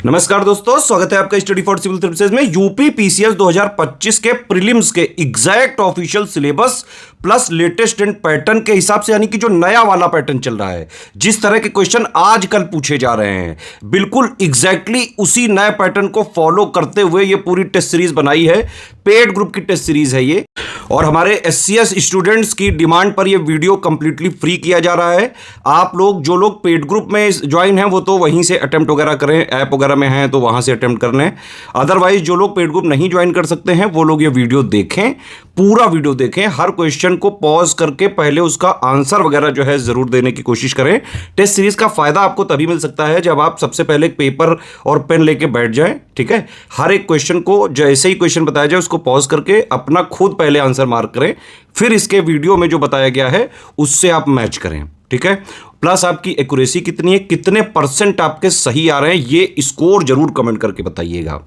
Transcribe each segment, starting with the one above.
नमस्कार दोस्तों, स्वागत है आपका स्टडी फॉर सिविल सर्विसेज में। यूपी पीसीएस 2025 के प्रीलिम्स के exact official syllabus plus latest and pattern के हिसाब से, यानी कि जो नया वाला पैटर्न चल रहा है, जिस तरह के क्वेश्चन आजकल पूछे जा रहे हैं, बिल्कुल एग्जैक्टली उसी नए पैटर्न को फॉलो करते हुए ये पूरी टेस्ट सीरीज बनाई है। पेड ग्रुप की टेस्ट सीरीज है ये, और हमारे एससीएस स्टूडेंट्स की डिमांड पर ये वीडियो कंप्लीटली फ्री किया जा रहा है। आप लोग जो लोग पेड ग्रुप में ज्वाइन हैं वो तो वहीं से अटेम्प्ट वगैरह करें, ऐप वगैरह में हैं तो वहां से अटेम्प्ट कर लें। अदरवाइज जो लोग पेड ग्रुप नहीं ज्वाइन कर सकते हैं वो लोग ये वीडियो देखें, पूरा वीडियो देखें, हर क्वेश्चन को पॉज करके पहले उसका आंसर वगैरह जो है जरूर देने की कोशिश करें। टेस्ट सीरीज का फायदा आपको तभी मिल सकता है जब आप सबसे पहले एक पेपर और पेन लेके बैठ जाएं, ठीक है। हर एक क्वेश्चन को जैसे ही क्वेश्चन बताया जाए उसको पॉज करके अपना खुद पहले आंसर मार्क करें, फिर इसके वीडियो में जो बताया गया है उससे आप मैच करें, ठीक है। प्लस आपकी एक्यूरेसी कितनी है, कितने परसेंट आपके सही आ रहे हैं, ये स्कोर जरूर कमेंट करके बताइएगा,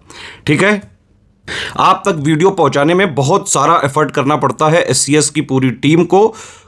ठीक है। आप तक वीडियो पहुंचाने में बहुत सारा एफर्ट करना पड़ता है एससीएस की पूरी टीम को।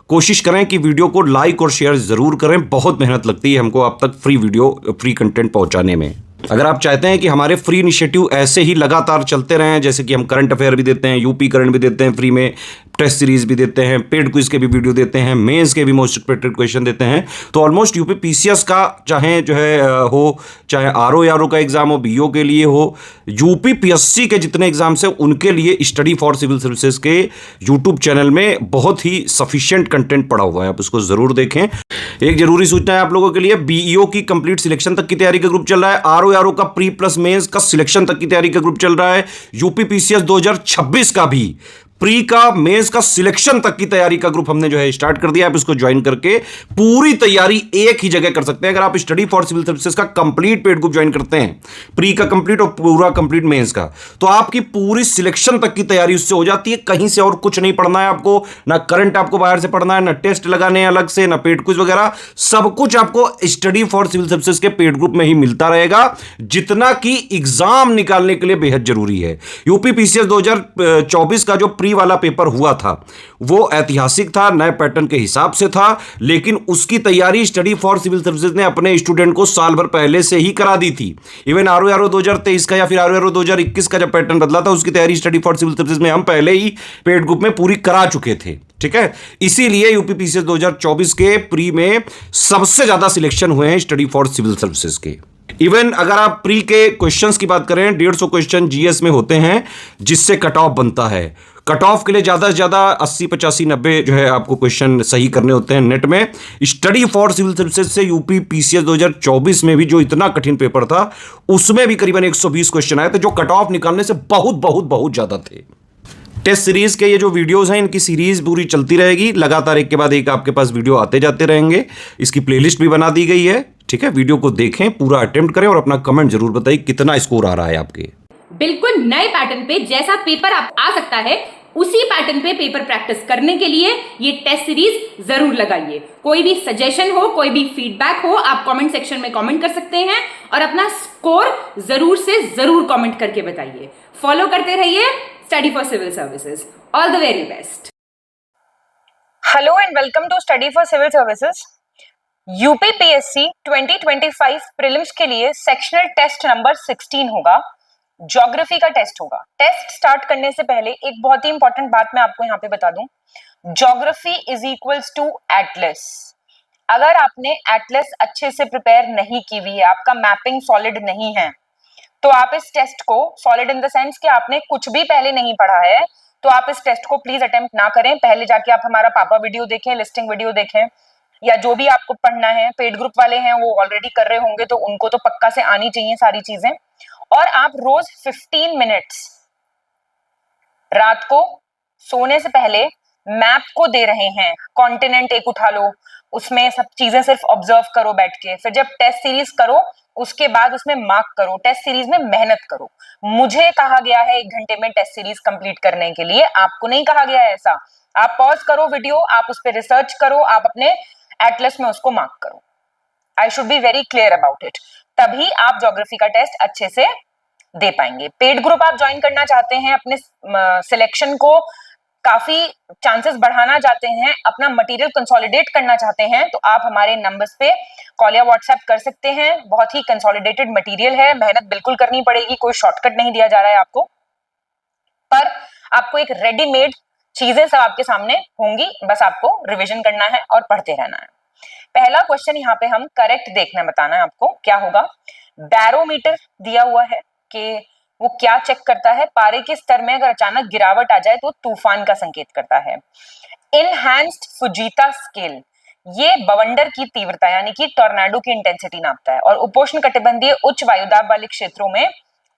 कोशिश करें कि वीडियो को लाइक और शेयर जरूर करें, बहुत मेहनत लगती है हमको आप तक फ्री वीडियो, फ्री कंटेंट पहुंचाने में। अगर आप चाहते हैं कि हमारे फ्री इनिशिएटिव ऐसे ही लगातार चलते रहें, जैसे कि हम करंट अफेयर भी देते हैं, यूपी करंट भी देते हैं फ्री में, टेस्ट सीरीज भी देते हैं, पेड क्विज के भी वीडियो देते हैं, मेंस के भी मोस्ट एक्सपेक्टेड क्वेश्चन देते हैं, तो ऑलमोस्ट यूपी पीसीएस का चाहे जो है हो, चाहे आरओ का एग्जाम हो, बीओ के लिए हो, यूपी पीएससी के जितने एग्जाम्स हैं उनके लिए स्टडी फॉर सिविल सर्विसेज के यूट्यूब चैनल में बहुत ही सफिशिएंट कंटेंट पड़ा हुआ है, आप उसको जरूर देखें। एक जरूरी सूचना है आप लोगों के लिए, बीईओ की कंप्लीट सिलेक्शन तक की तैयारी का ग्रुप चल रहा है, आरओ का प्री प्लस मेंस का सिलेक्शन तक की तैयारी का ग्रुप चल रहा है, यूपी पीसीएस 2026 का भी प्री का मेंस का सिलेक्शन तक की तैयारी का ग्रुप हमने जो है स्टार्ट कर दिया। आप इसको ज्वाइन करके पूरी तैयारी एक ही जगह कर सकते हैं। अगर आप स्टडी फॉर सिविल सर्विसेज का कंप्लीट पेड ग्रुप ज्वाइन करते हैं, प्री का कंप्लीट और पूरा कंप्लीट मेंस का, तो आपकी पूरी सिलेक्शन तक की तैयारी उससे हो जाती है। कहीं से और कुछ नहीं पढ़ना है आपको, ना करंट आपको बाहर से पढ़ना है, ना टेस्ट लगाने अलग से, ना पेड क्विज वगैरह, सब कुछ आपको स्टडी फॉर सिविल सर्विसेज के पेड ग्रुप में ही मिलता रहेगा, जितना कि एग्जाम निकालने के लिए बेहद जरूरी है। यूपी पीसीएस 2024 का जो प्री वाला पेपर हुआ था वो ऐतिहासिक था, नए पैटर्न के हिसाब से था, लेकिन उसकी तैयारी स्टडी फॉर सिविल सर्विसेज ने अपने स्टूडेंट को साल भर पहले से ही करा दी थी। इवन आरओ 2023 का या फिर आरओ 2021 का जब पैटर्न बदला था उसकी तैयारी स्टडी फॉर सिविल सर्विसेज में हम पहले ही पेड ग्रुप में पूरी करा चुके थे, ठीक है। इसीलिए यूपी पीसीएस 2024 के प्री में सबसे ज्यादा सिलेक्शन हुए हैं स्टडी फॉर सिविल सर्विसेज के। इवन अगर आप प्री के क्वेश्चंस की बात करें, 150 क्वेश्चन जीएस में होते हैं जिससे कट ऑफ बनता है। कट ऑफ के लिए ज्यादा से ज्यादा 80, 85, 90 जो है आपको क्वेश्चन सही करने होते हैं नेट में। स्टडी फॉर सिविल सर्विसेज से यूपी पीसीएस 2024 में भी जो इतना कठिन पेपर था उसमें भी करीबन 120 क्वेश्चन आए थे, जो कट ऑफ निकालने से बहुत बहुत बहुत ज्यादा थे। टेस्ट सीरीज के ये जो वीडियोस हैं, इनकी सीरीज पूरी चलती रहेगी, लगातार एक के बाद एक आपके पास वीडियो आते जाते रहेंगे। इसकी प्लेलिस्ट भी बना दी गई है, ठीक है। वीडियो को देखें, पूरा अटेम्प्ट करें और अपना कमेंट जरूर बताइए कितना स्कोर आ रहा है आपके। बिल्कुल नए पैटर्न पे जैसा पेपर आप आ सकता है उसी पैटर्न पे पेपर प्रैक्टिस करने के लिए ये टेस्ट सीरीज जरूर लगाइए। कोई भी सजेशन हो, कोई भी फीडबैक हो, आप कमेंट सेक्शन में कमेंट कर सकते हैं और अपना स्कोर जरूर से जरूर कमेंट करके बताइए। फॉलो करते रहिए study for civil services. All the very best. Hello and welcome to study for civil services. UPPSC 2025 prelims के लिए सेक्शनल टेस्ट नंबर 16 होगा, ज्योग्राफी का टेस्ट होगा। टेस्ट स्टार्ट करने से पहले एक बहुत ही इंपॉर्टेंट बात मैं आपको यहाँ पे बता दूं, geography is equals to atlas. अगर आपने एटलस अच्छे से प्रिपेयर नहीं की हुई है, आपका मैपिंग सॉलिड नहीं है, तो आप इस टेस्ट को, सॉलिड इन द सेंस कि आपने कुछ भी पहले नहीं पढ़ा है, तो आप इस टेस्ट को प्लीज अटेम्प्ट ना करें। पहले जाके आप हमारा पापा वीडियो देखें, लिस्टिंग वीडियो देखें, या जो भी आपको पढ़ना है। पेड ग्रुप वाले हैं वो ऑलरेडी कर रहे होंगे तो उनको तो पक्का से आनी चाहिए सारी चीजें। और आप रोज 15 मिनट्स रात को सोने से पहले मैप को दे रहे हैं। कॉन्टिनेंट एक उठा लो, उसमें सब चीजें सिर्फ ऑब्जर्व करो बैठ के, फिर जब टेस्ट सीरीज करो उसके बाद उसमें मार्क करो, टेस्ट सीरीज में मेहनत करो। मुझे कहा गया है 1 घंटे में टेस्ट सीरीज कंप्लीट करने के लिए, आपको नहीं कहा गया है ऐसा। आप पॉज करो वीडियो, आप उस पर रिसर्च करो, आप अपने एटलस में उसको मार्क करो। I should be very clear about it, तभी आप ज्योग्राफी का टेस्ट अच्छे से दे पाएंगे। पेड ग्रुप आप ज्वाइन करना चाहते हैं, अपने सिलेक्शन को काफी चांसेस बढ़ाना चाहते हैं, अपना मटेरियल कंसोलिडेट करना चाहते हैं, तो आप हमारे नंबर्स पे कॉल या व्हाट्सएप कर सकते हैं। बहुत ही कंसोलिडेटेड मटेरियल है, मेहनत बिल्कुल करनी पड़ेगी, कोई शॉर्टकट नहीं दिया जा रहा है आपको, पर आपको एक रेडीमेड चीजें सब आपके सामने होंगी, बस आपको रिवीजन करना है और पढ़ते रहना है। पहला क्वेश्चन यहाँ पे हम करेक्ट देखना बताना है आपको, क्या होगा। बैरोमीटर दिया हुआ है कि वो क्या चेक करता है, पारे के स्तर में अगर अचानक गिरावट आ जाए तो तूफान का संकेत करता है। इनहैंस्ड फुजीता स्केल, ये बवंडर की तीव्रता यानी कि टॉर्नेडो की इंटेंसिटी नापता है। और उपोष्ण कटिबंधीय उच्च वायुदाब वाले क्षेत्रों में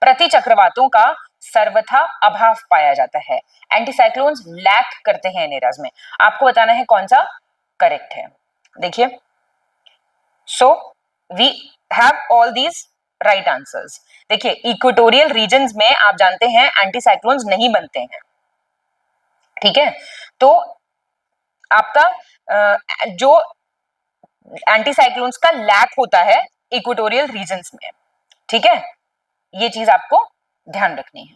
प्रति चक्रवातों का सर्वथा अभाव पाया जाता है। एंटीसाइक्लोन्स लैक करते हैं इन एरियाज में। आपको बताना है कौन सा करेक्ट है। देखिए, so we have all these right answers. देखिए, इक्वेटोरियल रीजन्स में आप जानते हैं एंटीसाइक्लोन्स नहीं बनते हैं, ठीक है। तो आपका जो एंटीसाइक्लोन्स का लैक होता है इक्वेटोरियल रीजन्स में, ठीक है, ये चीज आपको ध्यान रखनी है।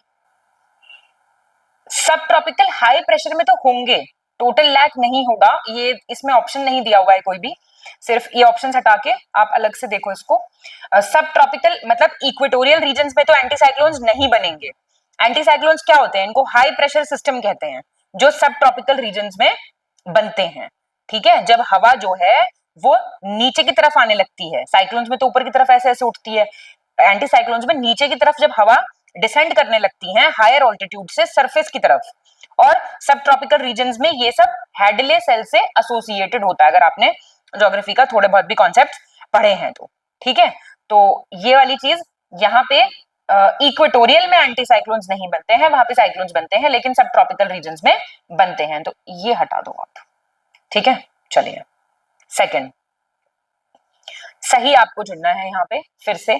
सब ट्रॉपिकल हाई प्रेशर में तो होंगे, टोटल लैक नहीं होगा, ये इसमें ऑप्शन नहीं दिया हुआ है कोई भी, सिर्फ ये ऑप्शन हटा के आप अलग से देखो इसको। सब ट्रॉपिकल मतलब इक्वेटोरियल रीजन्स में तो एंटीसाइक्लोन्स नहीं बनेंगे। एंटीसाइक्लोन्स क्या होते हैं, इनको हाई प्रेशर सिस्टम कहते हैं, जो सब ट्रॉपिकल रीजन्स में बनते हैं, ठीक है। जब हवा जो है वो नीचे की तरफ आने लगती है, साइक्लोन्स में तो ऊपर की तरफ ऐसे ऐसे उठती है, एंटीसाइक्लोन्स में नीचे की तरफ जब हवा डिसेंड करने लगती हैं हायर ऑल्टीट्यूड से सरफेस की तरफ, और सब ट्रॉपिकल रीजन्स में ये सब हैडले सेल से एसोसिएटेड होता है, अगर आपने ज्योग्राफी का थोड़े बहुत भी कॉन्सेप्ट पढ़े हैं तो, ठीक है। तो ये वाली चीज यहाँ पे इक्वेटोरियल में एंटीसाइक्लोन्स नहीं बनते हैं, वहां पे साइक्लोन्स बनते हैं, लेकिन सब ट्रॉपिकल रीजन्स में बनते हैं, तो ये हटा दो आप, ठीक है। चलिए, सेकंड सही आपको चुनना है यहाँ पे फिर से।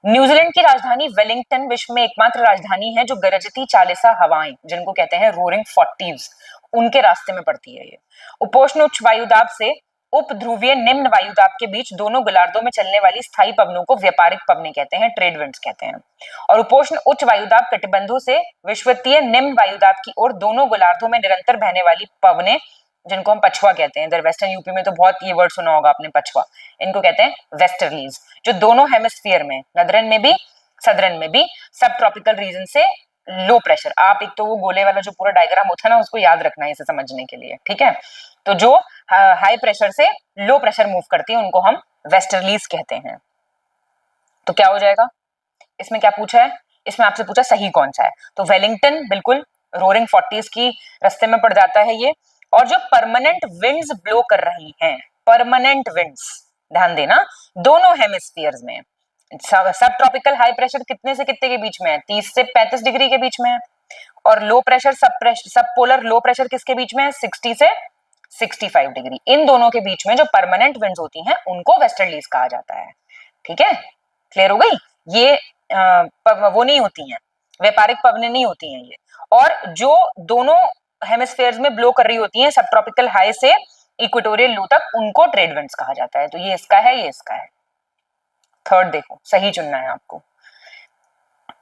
न्यूजीलैंड की राजधानी वेलिंगटन विश्व में एकमात्र राजधानी है जो गरजती चालीसा हवाएं, जिनको कहते हैं रोरिंग 40s, उनके रास्ते में पड़ती है ये। उपोष्ण उच्च वायुदाब से उप ध्रुवीय निम्न वायुदाब के बीच दोनों गोलार्धों में चलने वाली स्थायी पवनों को व्यापारिक पवनें कहते हैं, ट्रेड विंड्स कहते हैं। और उपोष्ण उच्च वायुदाब कटिबंधों से विषुवतीय निम्न वायुदाब की ओर दोनों गोलार्धों में निरंतर बहने वाली पवनें, जिनको हम पछुआ कहते हैं, इधर वेस्टर्न यूपी में तो बहुत ये वर्ड सुना होगा आपने पछुआ, इनको कहते हैं वेस्टर्लीज, जो दोनों हेमिस्फीयर में, नदरन में भी सदरन में भी सब ट्रॉपिकल रीजन से लो प्रेशर, आप एक तो वो गोले वाला जो पूरा डायग्राम होता है ना उसको याद रखना है इसे समझने के लिए, ठीक है। तो जो हाई प्रेशर से लो प्रेशर मूव करती है उनको हम वेस्टर्लीज कहते हैं। तो क्या हो जाएगा, इसमें क्या पूछा है, इसमें आपसे पूछा सही कौन सा है, तो वेलिंगटन बिल्कुल रोरिंग 40s की रास्ते में पड़ जाता है ये। और जो परमानेंट विंड्स ब्लो कर रही हैं, परमानेंट विंड्स, ध्यान देना, दोनों हेमिस्फीयर्स में, सब ट्रॉपिकल हाई प्रेशर कितने से कितने के बीच में है, 30 से 35 डिग्री के बीच में है, और लो प्रेशर सब पोलर लो प्रेशर किसके बीच में है, 60 से 65 डिग्री, इन दोनों के बीच में जो परमानेंट विंड्स होती हैं उनको वेस्टर्लीज कहा जाता है, ठीक है। क्लियर हो गई, ये वो नहीं होती हैं, व्यापारिक पवनें नहीं होती हैं ये। और जो दोनों हेमिस्फेयर्स में ब्लो कर रही होती हैं सब ट्रॉपिकल हाई से इक्वेटोरियल लो तक, उनको ट्रेड विंड्स कहा जाता है। तो ये इसका है, ये इसका है। थर्ड देखो, सही चुनना है आपको।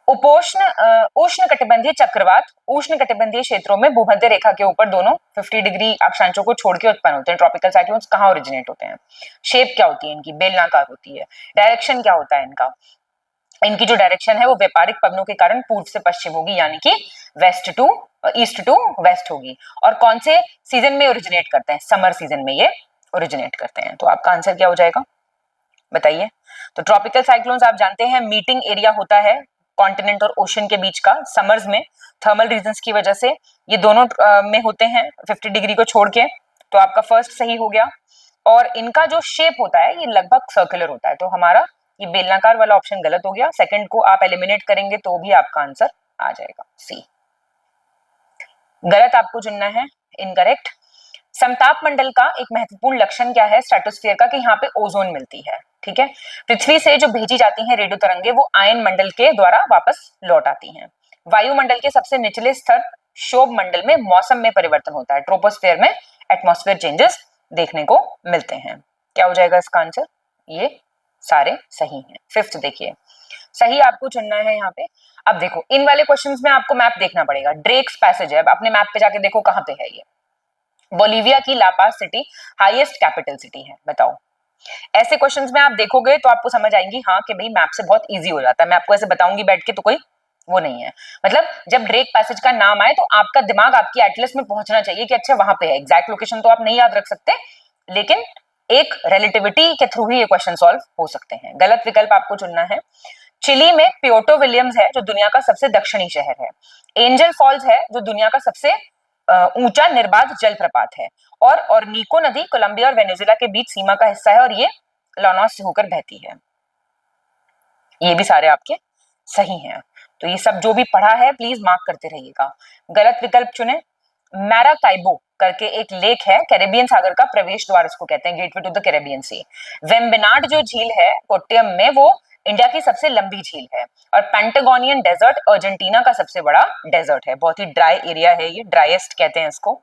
उष्ण कटिबंधीय चक्रवात उष्ण कटिबंधीय क्षेत्रों में भूमध्य रेखा के ऊपर दोनों 50 डिग्री अक्षांशों को छोड़ के उत्पन्न होते हैं। ट्रॉपिकल साइक्लोन्स कहाँ ओरिजिनेट होते हैं, शेप क्या होती है इनकी, बेलनाकार होती है। डायरेक्शन क्या होता है इनका, इनकी जो डायरेक्शन है वो व्यापारिक पवनों के कारण पूर्व से पश्चिम होगी, यानी कि west to east to west होगी। और कौन से सीजन में ओरिजिनेट करते हैं, समर सीजन में ये ओरिजिनेट करते हैं। तो आपका आंसर क्या हो जाएगा बताइए। तो ट्रॉपिकल साइक्लोन्स आप जानते हैं मीटिंग एरिया होता है कॉन्टिनेंट और ओशन के बीच का, समर्स में थर्मल रीजंस की वजह से ये दोनों में होते हैं 50 डिग्री को छोड़ के। तो आपका फर्स्ट सही हो गया। और इनका जो शेप होता है ये लगभग सर्कुलर होता है, तो हमारा ये बेलनाकार वाला ऑप्शन गलत हो गया। सेकंड को आप एलिमिनेट करेंगे तो भी आपका आंसर आ जाएगा सी। गलत आपको चुनना है, इनकरेक्ट। समताप मंडल का एक महत्वपूर्ण लक्षण क्या है स्ट्रेटोस्फीयर का, कि यहाँ पे ओजोन मिलती है, ठीक है। पृथ्वी से जो भेजी जाती हैं रेडियो तरंगे वो आयन मंडल के द्वारा वापस लौट आती हैं। वायुमंडल के सबसे निचले स्तर क्षोभ मंडल में मौसम में परिवर्तन होता है, ट्रोपोस्फीयर में एटमॉस्फेयर चेंजेस देखने को मिलते हैं। क्या हो जाएगा इसका आंसर, ये सारे सही हैं। फिफ्थ देखिए, सही आपको चुनना है यहाँ पे। अब देखो इन वाले क्वेश्चंस में आपको मैप देखना पड़ेगा। ड्रेक्स पैसेज है, अब अपने मैप पे जाके देखो कहाँ पे है ये। बोलिविया की लापास सिटी हाईएस्ट कैपिटल सिटी है, बताओ। ऐसे क्वेश्चंस में आप देखोगे तो आपको समझ आएंगी हाँ कि भाई मैप से बहुत इजी हो जाता है। मैं आपको ऐसे बताऊंगी बैठ के तो कोई वो नहीं है। मतलब जब ड्रेक पैसेज का नाम आए तो आपका दिमाग आपकी एटलस में पहुंचना चाहिए कि अच्छा वहां पे है। एग्जैक्ट लोकेशन तो आप नहीं याद रख सकते, लेकिन एक रिलेटिविटी के थ्रू ही ये क्वेश्चन सॉल्व हो सकते हैं। गलत विकल्प आपको चुनना है। चिली में पियोटो विलियम्स है जो दुनिया का सबसे दक्षिणी शहर है। एंजल फॉल्स है जो दुनिया का सबसे ऊंचा निर्बाध जलप्रपात है। और ऑर्निको नदी कोलंबिया और वेनेजुएला के बीच सीमा का हिस्सा है और ये लानोस से होकर बहती है। ये भी सारे आपके सही हैं। तो ये सब जो भी पढ़ा है प्लीज मार्क करते रहिएगा। गलत विकल्प चुने। मैराकाइबो करके एक लेक है, कैरेबियन सागर का प्रवेश द्वार इसको कहते हैं, gateway to the Caribbean sea. Vembanad जो झील है कोट्टियम में वो इंडिया की सबसे लंबी झील है। और पेंटागोनियन डेजर्ट अर्जेंटीना का सबसे बड़ा डेजर्ट है, बहुत ही ड्राई एरिया है ये, ड्राइएस्ट कहते हैं इसको।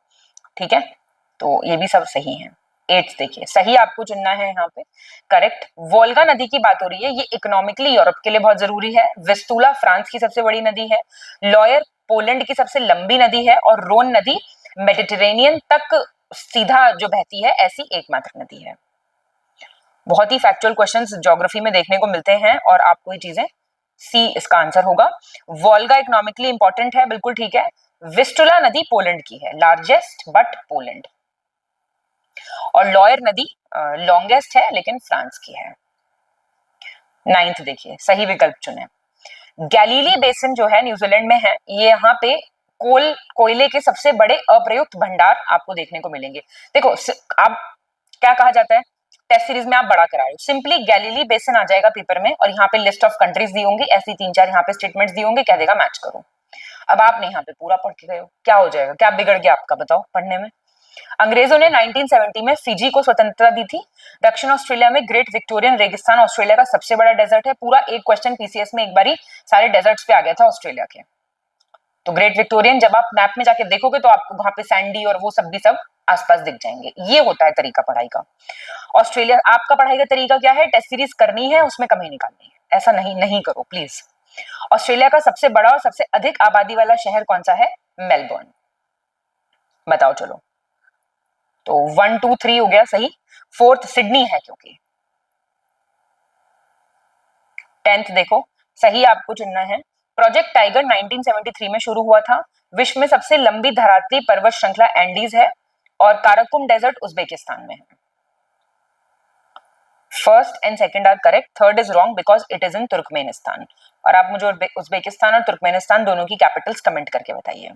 ठीक है, तो ये भी सब सही है। 8 देखिए, सही आपको चुनना है यहाँ पे। करेक्ट, वोल्गा नदी की बात हो रही है, ये इकोनॉमिकली यूरोप के लिए बहुत जरूरी है। विस्तुला फ्रांस की सबसे बड़ी नदी है। लॉयर पोलैंड की सबसे लंबी नदी है। और रोन नदी मेडिटेरेनियन तक सीधा जो बहती है ऐसी एकमात्र नदी है। बहुत ही फैक्चुअल क्वेश्चंस ज्योग्राफी में देखने को मिलते हैं और आपको ये चीजें सी इसका आंसर होगा। वोल्गा इकोनॉमिकली इंपॉर्टेंट है, बिल्कुल ठीक है। विस्टुला नदी पोलैंड की है, लार्जेस्ट बट पोलैंड। और लॉयर नदी लॉन्गेस्ट है लेकिन फ्रांस की है। 9th देखिए, सही विकल्प चुने। गैलीली बेसिन जो है न्यूजीलैंड में है, ये यहाँ पे कोयले के सबसे बड़े अप्रयुक्त भंडार आपको देखने को मिलेंगे। देखो आप क्या कहा जाता है टेस्ट सीरीज में, आप बड़ा करा रहे हो, सिंपली गैलीली बेसिन आ जाएगा पेपर में और यहाँ पे लिस्ट ऑफ कंट्रीज दी होंगी, ऐसी 3-4 यहाँ पे स्टेटमेंट्स दी होंगे, क्या देगा मैच करो। अब आपने यहाँ पे पूरा पढ़ के गए हो, क्या हो जाएगा, क्या बिगड़ गया आपका, बताओ पढ़ने में। अंग्रेजों ने 1970 में फिजी को स्वतंत्रता दी थी। दक्षिण ऑस्ट्रेलिया में ग्रेट विक्टोरियन रेगिस्तान ऑस्ट्रेलिया का सबसे बड़ा डेजर्ट है। पूरा एक क्वेश्चन पीसीएस में एक बारी सारे डेजर्ट्स पे आ गया था ऑस्ट्रेलिया के। तो ग्रेट विक्टोरियन जब आप मैप में जाके देखोगे तो आपको वहां पे सैंडी और वो सब भी सब आसपास दिख जाएंगे। ये होता है तरीका पढ़ाई का। ऑस्ट्रेलिया, आपका पढ़ाई का तरीका क्या है, टेस्ट सीरीज करनी है उसमें कमी निकालनी है, ऐसा नहीं करो प्लीज। ऑस्ट्रेलिया का सबसे बड़ा और सबसे अधिक आबादी वाला शहर कौन सा है, मेलबर्न। बताओ चलो, तो 1 2 3 हो गया सही। 4th सिडनी है क्योंकि। 10th देखो, सही आपको चुनना है। प्रोजेक्ट टाइगर 1973 में शुरू हुआ था। विश्व में सबसे लंबी धरातली पर्वत श्रृंखला एंडीज है और काराकुम डेजर्ट उज्बेकिस्तान में है। First and second are correct, third is wrong because it is in Turkmenistan. और आप मुझे उज्बेकिस्तान और तुर्कमेनिस्तान दोनों की कैपिटल्स कमेंट करके बताइए।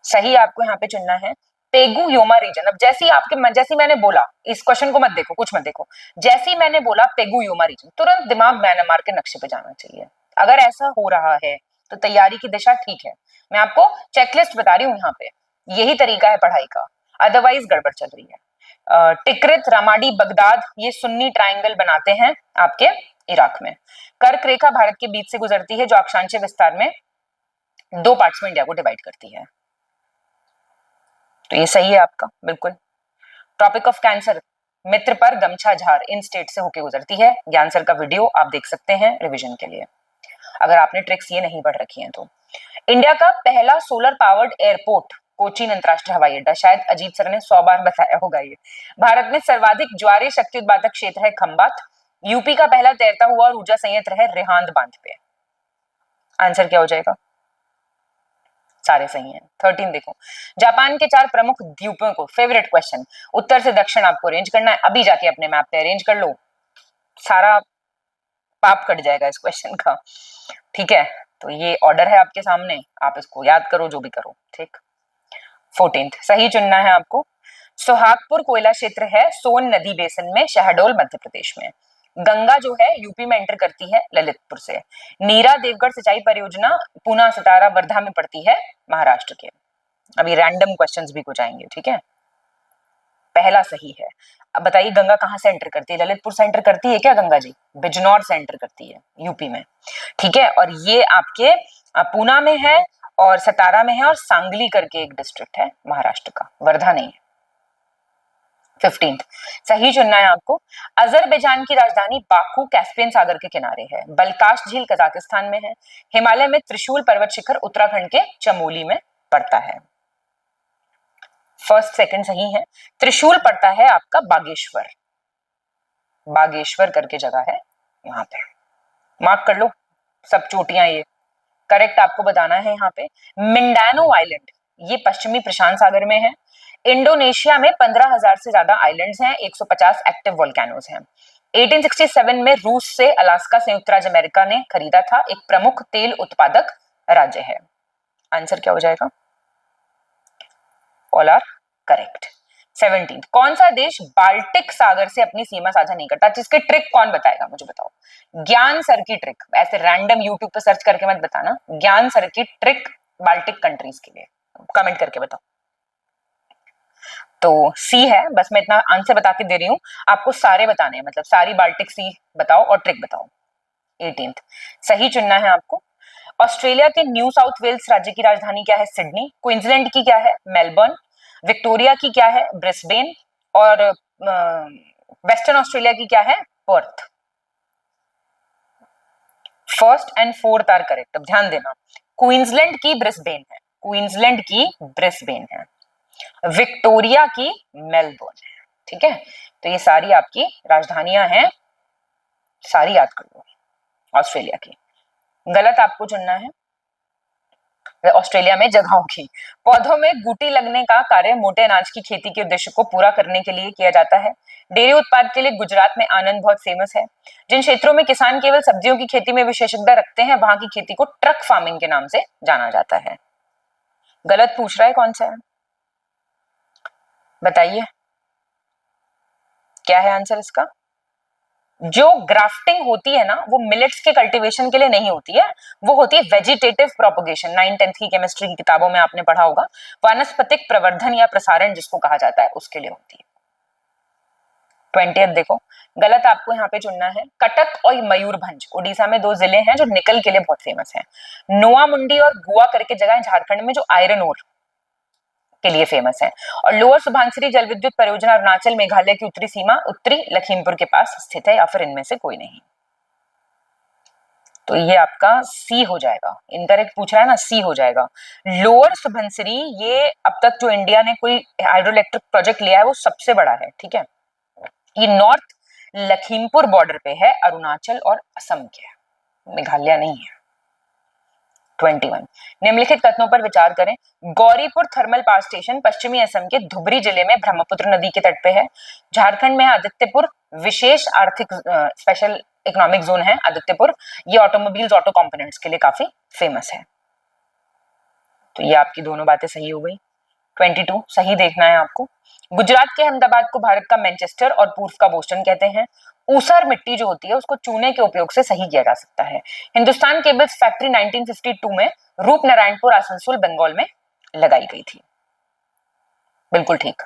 सही आपको यहाँ पे चुनना है पेगु योमा रीजन। अब जैसी मैंने बोला, इस क्वेश्चन को मत देखो, कुछ मत देखो, जैसी मैंने बोला पेगु योमा रीजन, तुरंत दिमाग म्यांमार के नक्शे पे जाना चाहिए। अगर ऐसा हो रहा है तो तैयारी की दिशा ठीक है। मैं आपको चेकलिस्ट बता रही हूँ यहाँ पे, यही तरीका है पढ़ाई का, अदरवाइज गड़बड़ चल रही है। टिक्रित, रामाडी, बगदाद ये सुन्नी ट्राइंगल बनाते हैं आपके इराक में। कर्क रेखा भारत के बीच से गुजरती है जो अक्षांशीय विस्तार में 2 पार्ट्स में इंडिया को डिवाइड करती है। तो ये सही है आपका बिल्कुल। ट्रॉपिक ऑफ कैंसर मित्र पर गमछा झार इन स्टेट से होके गुजरती है। ज्ञान सर का वीडियो आप देख सकते हैं रिवीजन के लिए, अगर आपने ट्रिक्स ये नहीं पढ़ रखी हैं तो। इंडिया का पहला सोलर पावर्ड एयरपोर्ट कोचीन अंतरराष्ट्रीय हवाई अड्डा, शायद अजीत सर ने 100 बार बताया होगा ये। भारत में सर्वाधिक ज्वारीय शक्ति उत्पादक क्षेत्र है खंबात। यूपी का पहला तैरता हुआ और ऊर्जा संयंत्र है रेहांद बांध पे। आंसर क्या हो जाएगा, सारे सही हैं। 13 देखो, जापान के 4 प्रमुख द्वीपों को, फेवरेट क्वेश्चन, उत्तर से दक्षिण आपको अरेंज करना है। अभी जाके अपने मैप पे अरेंज कर लो, सारा पाप कट जाएगा इस क्वेश्चन का। ठीक है, तो ये ऑर्डर है आपके सामने, आप इसको याद करो जो भी करो। ठीक, 14th सही चुनना है आपको। सोहागपुर कोयला क्षेत्र है सोन नदी बेसिन में, शहडोल मध्य प्रदेश में। गंगा जो है यूपी में एंटर करती है ललितपुर से। नीरा देवगढ़ सिंचाई परियोजना पूना, सतारा, वर्धा में पड़ती है महाराष्ट्र के। अभी रैंडम क्वेश्चंस भी कुछ आएंगे, ठीक है। पहला सही है। अब बताइए गंगा कहाँ से एंटर करती है, ललितपुर से एंटर करती है क्या गंगा जी, बिजनौर से एंटर करती है यूपी में, ठीक है। और ये आपके पूना में है और सतारा में है और सांगली करके एक डिस्ट्रिक्ट है महाराष्ट्र का, वर्धा नहीं है। 15th सही चुनना है आपको। अजरबैजान की राजधानी बाकू कैस्पियन सागर के किनारे है। बलकाश झील कजाकिस्तान में है। हिमालय में त्रिशूल पर्वत शिखर उत्तराखंड के चमोली में पड़ता है। फर्स्ट सेकंड सही है। त्रिशूल पड़ता है आपका बागेश्वर, बागेश्वर करके जगह है यहाँ पे, मार्क कर लो सब चोटियां ये। करेक्ट आपको बताना है यहाँ पे। मिंडानो आइलैंड ये पश्चिमी प्रशांत सागर में है। इंडोनेशिया में 15,000 से ज्यादा आइलैंड्स हैं, 150 एक्टिव वोल्केनोज हैं। 1867 में रूस से अलास्का संयुक्त राज्य अमेरिका ने खरीदा था। एक प्रमुख तेल उत्पादक राज्य है। आंसर क्या हो जाएगा? All are correct. 17 कौन सा देश बाल्टिक सागर से अपनी सीमा साझा नहीं करता? जिसके ट्रिक कौन बताएगा मुझे बताओ। ज्ञान सर की ट्रिक, ऐसे रैंडम यूट्यूब पे सर्च करके मत बताना। ज्ञान सर की ट्रिक बाल्टिक कंट्रीज के लिए कमेंट करके बताओ। तो सी है, बस मैं इतना आंसर बता के दे रही हूं, आपको सारे बताने हैं, मतलब सारी बाल्टिक सी बताओ और ट्रिक बताओ। 18 सही चुनना है आपको। ऑस्ट्रेलिया के न्यू साउथ वेल्स राज्य की राजधानी क्या है? सिडनी। क्वींसलैंड की क्या है? मेलबर्न। विक्टोरिया की क्या है? ब्रिस्बेन। और वेस्टर्न ऑस्ट्रेलिया की क्या है? Perth. First and fourth are correct. अब ध्यान देना, क्वींसलैंड की ब्रिस्बेन है, क्वींसलैंड की ब्रिस्बेन है, विक्टोरिया की मेलबर्न है। ठीक है, तो ये सारी आपकी राजधानियां हैं, सारी याद कर लो ऑस्ट्रेलिया की। गलत आपको चुनना है ऑस्ट्रेलिया में जगहों की। पौधों में बूटी लगने का कार्य मोटे अनाज की खेती के उद्देश्य को पूरा करने के लिए किया जाता है। डेयरी उत्पाद के लिए गुजरात में आनंद बहुत फेमस है। जिन क्षेत्रों में किसान केवल सब्जियों की खेती में विशेषज्ञता रखते हैं, वहां की खेती को ट्रक फार्मिंग के नाम से जाना जाता है। गलत पूछ रहा है कौन सा है, बताइए क्या है आंसर इसका? जो ग्राफ्टिंग होती है ना, वो मिलेट्स के कल्टीवेशन के लिए नहीं होती है, वो होती है वेजिटेटिव प्रोपगेशन। 9th-10th की केमिस्ट्री की किताबों में आपने पढ़ा होगा, वानस्पतिक प्रवर्धन या प्रसारण जिसको कहा जाता है, उसके लिए होती है। 20th देखो, गलत आपको यहाँ पे चुनना है। कटक और मयूरभंज उड़ीसा में दो जिले हैं जो निकल के लिए बहुत फेमस हैं। नोआ मुंडी और गुआ करके जगह है झारखंड में जो आयरन ओर के लिए फेमस है। और लोअर सुबनसिरी जल विद्युत परियोजना अरुणाचल मेघालय की उत्तरी सीमा उत्तरी लखीमपुर के पास स्थित है, या फिर इनमें से कोई नहीं। तो ये आपका सी हो जाएगा। इनकरेक्ट पूछ रहा है ना, सी हो जाएगा। लोअर सुबनसिरी ये अब तक जो इंडिया ने कोई हाइड्रो इलेक्ट्रिक प्रोजेक्ट लिया है वो सबसे बड़ा है। ठीक है, ये नॉर्थ लखीमपुर बॉर्डर पे है, अरुणाचल और असम के, मेघालय नहीं है। 21 निम्नलिखित कथनों पर विचार करें। गौरीपुर थर्मल पावर स्टेशन पश्चिमी असम के धुबरी जिले में ब्रह्मपुत्र नदी के तट पे है। झारखंड में आदित्यपुर विशेष आर्थिक स्पेशल इकोनॉमिक जोन है आदित्यपुर। ये ऑटोमोबाइल्स ऑटो कंपोनेंट्स के लिए काफी फेमस है। तो ये आपकी दोनों बातें सही हो गई। 22 सही देखना है आपको। गुजरात के अहमदाबाद को भारत का मैनचेस्टर और पूर्व का बोस्टन कहते हैं। ऊसर मिट्टी जो होती है उसको चूने के उपयोग से सही किया जा सकता है। हिंदुस्तान केबल्स फैक्ट्री 1952 में रूपनारायणपुर आसनसोल बंगाल में लगाई गई थी। बिल्कुल ठीक।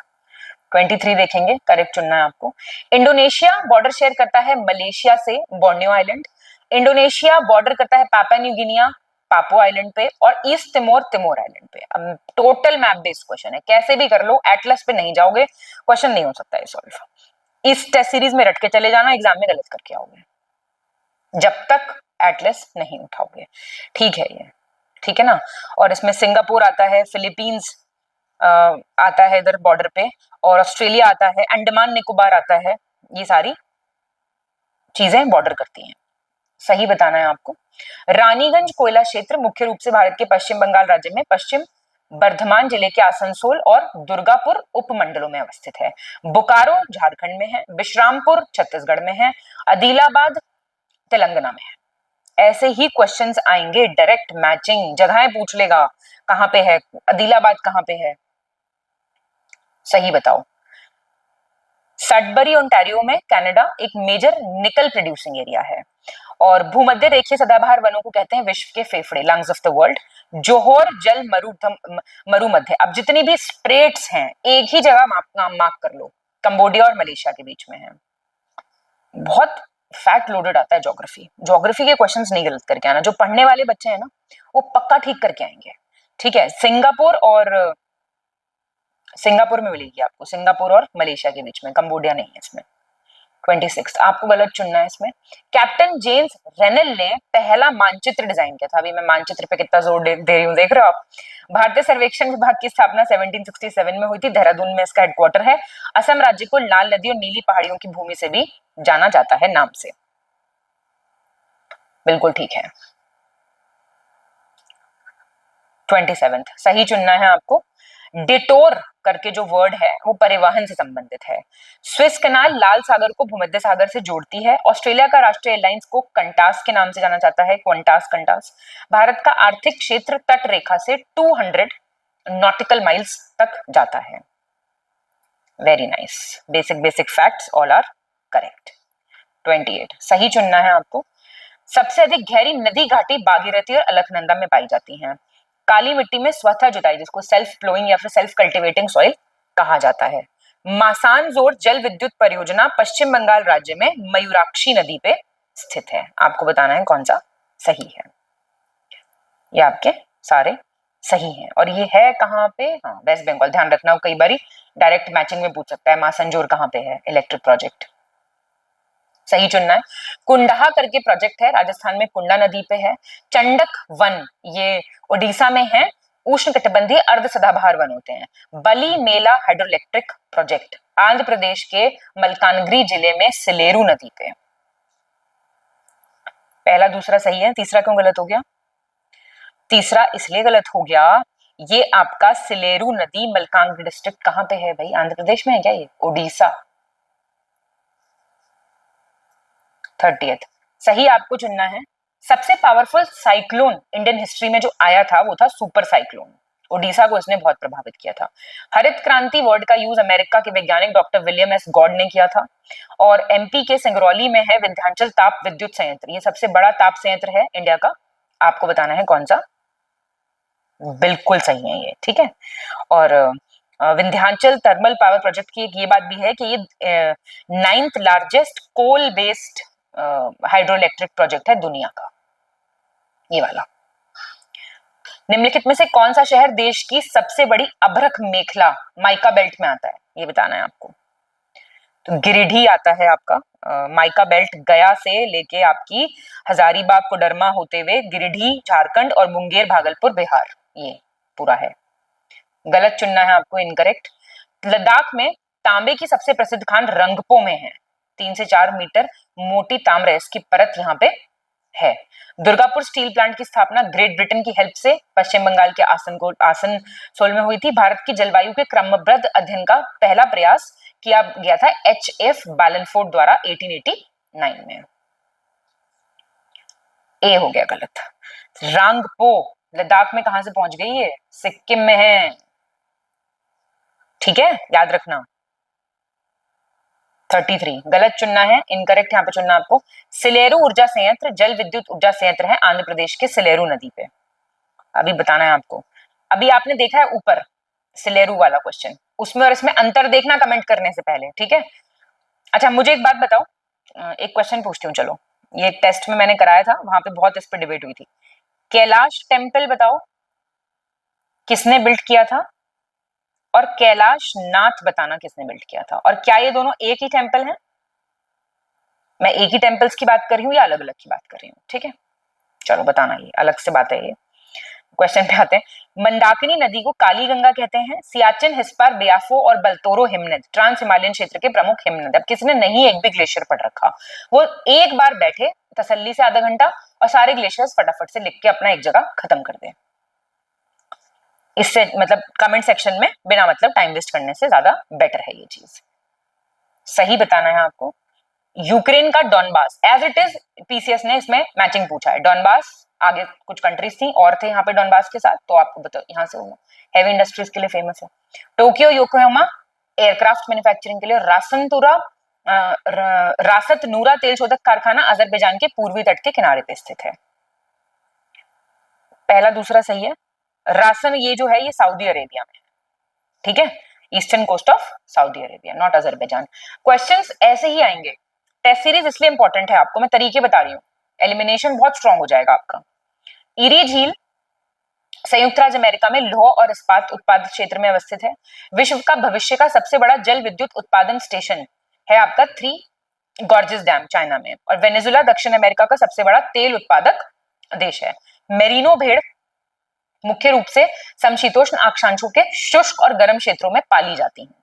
23 देखेंगे, करेक्ट चुनना है आपको। इंडोनेशिया बॉर्डर शेयर करता है मलेशिया से बोर्नियो आइलैंड। इंडोनेशिया बॉर्डर करता है Papua new Guinea Papua island पे और ईस्ट तिमोर तिमोर आइलैंड पे। अब टोटल मैप बेस्ड क्वेश्चन है, कैसे भी कर लो, एटलस पे नहीं जाओगे क्वेश्चन नहीं हो सकता है सॉल्व। इस टेस्ट सीरीज में रट के चले जाना, एग्जाम में गलत करके आओगे जब तक एटलस नहीं उठाओगे। ठीक है ये, ठीक है ना। और इसमें सिंगापुर आता है, फिलीपींस आता है इधर बॉर्डर पे, और ऑस्ट्रेलिया आता है, अंडमान निकोबार आता है। ये सारी चीजें बॉर्डर करती हैं। सही बताना है आपको। रानीगंज कोयला क्षेत्र मुख्य रूप से भारत के पश्चिम बंगाल राज्य में पश्चिम बर्धमान जिले के आसनसोल और दुर्गापुर उपमंडलों में अवस्थित है। बोकारो झारखंड में है, विश्रामपुर छत्तीसगढ़ में है, आदिलाबाद तेलंगाना में है। ऐसे ही क्वेश्चंस आएंगे, डायरेक्ट मैचिंग, जगहें पूछ लेगा कहां पे है, आदिलाबाद कहां पे है, सही बताओ। सडबरी ओंटारियो में कनाडा एक मेजर निकल प्रोड्यूसिंग एरिया है। और भूमध्य रेखीय सदाबहार वनों को कहते हैं विश्व के फेफड़े, lungs of the world. Johor जल मरुमध्य, अब जितनी भी स्ट्रेट्स हैं एक ही जगह मार्क कर लो, कंबोडिया और मलेशिया के बीच में है। बहुत फैक्ट लोडेड आता है ज्योग्राफी, ज्योग्राफी के क्वेश्चंस नहीं गलत करके आना। जो पढ़ने वाले बच्चे हैं ना वो पक्का ठीक करके आएंगे। ठीक है, सिंगापुर और सिंगापुर में मिलेगी आपको, सिंगापुर और मलेशिया के बीच में, कंबोडिया नहीं है इसमें। 26 आपको गलत चुनना है इसमें। कैप्टन जेम्स रेनेल ने पहला मानचित्र डिजाइन किया था। अभी मैं मानचित्र पे कितना जोर दे रही हूँ, देख रहे हो आप। भारतीय सर्वेक्षण विभाग की स्थापना 1767 में हुई थी। देहरादून में इसका हेडक्वार्टर है। असम राज्य को लाल नदी और नीली पहाड़ियों की भूमि से भी जाना जाता है नाम से। बिल्कुल ठीक है। 27 सही चुनना है आपको। डिटोर करके जो वर्ड है वो परिवहन से संबंधित है। स्विस कनाल लाल सागर को भूमध्य सागर से जोड़ती है। ऑस्ट्रेलिया का राष्ट्रीय एयरलाइंस को कंटास के नाम से जाना जाता है, क्वांटास कंटास। भारत का आर्थिक क्षेत्र तट रेखा से 200 नॉटिकल माइल्स तक जाता है। Very nice, basic facts all are correct. 28 सही चुनना है आपको। सबसे अधिक गहरी नदी घाटी भागीरथी और अलकनंदा में पाई जाती हैं। काली मिट्टी में स्वतः जुताई, जिसको सेल्फ प्लोइंग या फिर सेल्फ कल्टिवेटिंग सॉइल कहा जाता है। मासानजोर जल विद्युत परियोजना पश्चिम बंगाल राज्य में मयूराक्षी नदी पे स्थित है। आपको बताना है कौन सा सही है। ये आपके सारे सही हैं और ये है कहाँ पे, हाँ वेस्ट बंगाल। ध्यान रखना, कई बार डायरेक्ट मैचिंग में पूछ सकता है मासानजोर कहाँ पे है, इलेक्ट्रिक प्रोजेक्ट। सही चुनना है। कुंडहा करके प्रोजेक्ट है, राजस्थान में कुंडा नदी पे है। चंडक वन ये उड़ीसा में है। उष्णकटिबंधीय अर्ध सदाबहार वन होते हैं। बली मेला हाइड्रोइलेक्ट्रिक प्रोजेक्ट आंध्र प्रदेश के मलकानगिरी जिले में सिलेरू नदी पे। पहला दूसरा सही है, तीसरा क्यों गलत हो गया? तीसरा इसलिए गलत हो गया, ये आपका सिलेरू नदी मलकानगिरी डिस्ट्रिक्ट कहां पे है भाई? आंध्र प्रदेश में है क्या ये? उड़ीसा। 30th सही आपको चुनना है। सबसे पावरफुल साइक्लोन इंडियन हिस्ट्री में जो आया था वो था सुपर साइक्लोन। ओडिशा को इसने बहुत प्रभावित किया था। हरित क्रांति वर्ड का यूज अमेरिका के वैज्ञानिक डॉक्टर विलियम एस गॉड ने किया था। और एमपी के सिंगरौली में है विंध्याचल ताप विद्युत संयंत्र। ये सबसे बड़ा ताप संयंत्र है इंडिया का। आपको बताना है कौन सा। बिल्कुल सही है ये, ठीक है। और विंध्याचल थर्मल पावर प्रोजेक्ट की एक ये बात भी है कि ये 9th largest coal based hydroelectric project है दुनिया का, ये वाला। निम्नलिखित में से कौन सा शहर देश की सबसे बड़ी अभ्रक मेखला माइका बेल्ट में आता है? ये बताना है आपको। तो गिरिडीह आता है आपका। माइका बेल्ट गया से लेके आपकी हजारीबाग कोडरमा होते हुए गिरिडीह झारखंड और मुंगेर भागलपुर बिहार, ये पूरा है। गलत चुनना है आपको, इनकरेक्ट। लद्दाख में तांबे की सबसे प्रसिद्ध खान रंगपो में है। 3 से 4 मीटर मोटी ताम्र इसकी परत यहाँ पे है। दुर्गापुर स्टील प्लांट की स्थापना ग्रेट ब्रिटेन की हेल्प से पश्चिम बंगाल के आसनसोल में हुई थी। भारत की जलवायु के क्रमबद्ध अध्ययन का पहला प्रयास किया गया था HF बैलेंफोर्ड द्वारा 1889 में। ए हो गया गलत। रांगपो लद्दाख में कहां से पहुंच गई है? सिक्किम में है, ठीक है, याद रखना। 33 गलत चुनना है, इनकरेक्ट यहाँ पे चुनना आपको। सिलेरू ऊर्जा संयंत्र जल विद्युत ऊर्जा संयंत्र है आंध्र प्रदेश के सिलेरू नदी पे। अभी बताना है आपको। अभी आपने देखा है ऊपर सिलेरू वाला क्वेश्चन, उसमें और इसमें अंतर देखना कमेंट करने से पहले, ठीक है। अच्छा मुझे एक बात बताओ, एक क्वेश्चन पूछती हूँ, चलो। ये एक टेस्ट में मैंने कराया था, वहां पे बहुत इस पर डिबेट हुई थी। कैलाश टेम्पल बताओ किसने बिल्ड किया था, और कैलाश नाथ बताना किसने बिल्ड किया था। और क्या ये दोनों एक ही टेम्पल हैं? मैं एक ही टेम्पल्स की बात कर रही हूँ या अलग अलग की बात कर रही हूँ, ठीक है। चलो बताना, ये अलग से बात है। ये क्वेश्चन पे आते हैं। मंदाकिनी नदी को काली गंगा कहते हैं। सियाचिन, हिस्पार, बियाफो और बलतोरो हिमनद ट्रांस हिमालयन क्षेत्र के प्रमुख हिमनद। अब किसने नहीं एक भी ग्लेशियर पढ़ रखा, वो एक बार बैठे तसल्ली से आधा घंटा और सारे ग्लेशियर्स फटाफट से लिख के अपना एक जगह खत्म कर दे। इससे मतलब कमेंट सेक्शन में बिना मतलब टाइम वेस्ट करने से ज्यादा बेटर है ये चीज। सही बताना है आपको। यूक्रेन का Donbas as it is, PCS ने इसमें मैचिंग पूछा है। डॉनबास, आगे कुछ कंट्रीज थी और थे यहाँ पे डॉनबास के साथ, तो आपको बताओ यहाँ से हैवी इंडस्ट्रीज के लिए फेमस है। टोक्यो योकोहामा एयरक्राफ्ट मैन्युफैक्चरिंग के लिए। रासत नूरा तेल शोधक कारखाना अजरबैजान के पूर्वी तट के किनारे पे स्थित है। पहला दूसरा सही है। रासन ये जो है ये सऊदी अरेबिया में, ठीक है, eastern coast of Saudi Arabia, not Azerbaijan. Questions ऐसे ही आएंगे। टेस्ट सीरीज इसलिए इंपॉर्टेंट है, आपको मैं तरीके बता रही हूँ, एलिमिनेशन बहुत स्ट्रांग हो जाएगा आपका। इरी झील संयुक्त राज्य अमेरिका में लौह और इस्पात उत्पादन क्षेत्र में अवस्थित है। विश्व का भविष्य का सबसे बड़ा जल विद्युत उत्पादन स्टेशन है आपका थ्री गॉर्जेस डैम चाइना में। और वेनेजुला दक्षिण अमेरिका का सबसे बड़ा तेल उत्पादक देश है। मेरिनो भेड़ मुख्य रूप से समशीतोष्ण अक्षांशों के शुष्क और गर्म क्षेत्रों में पाली जाती हैं।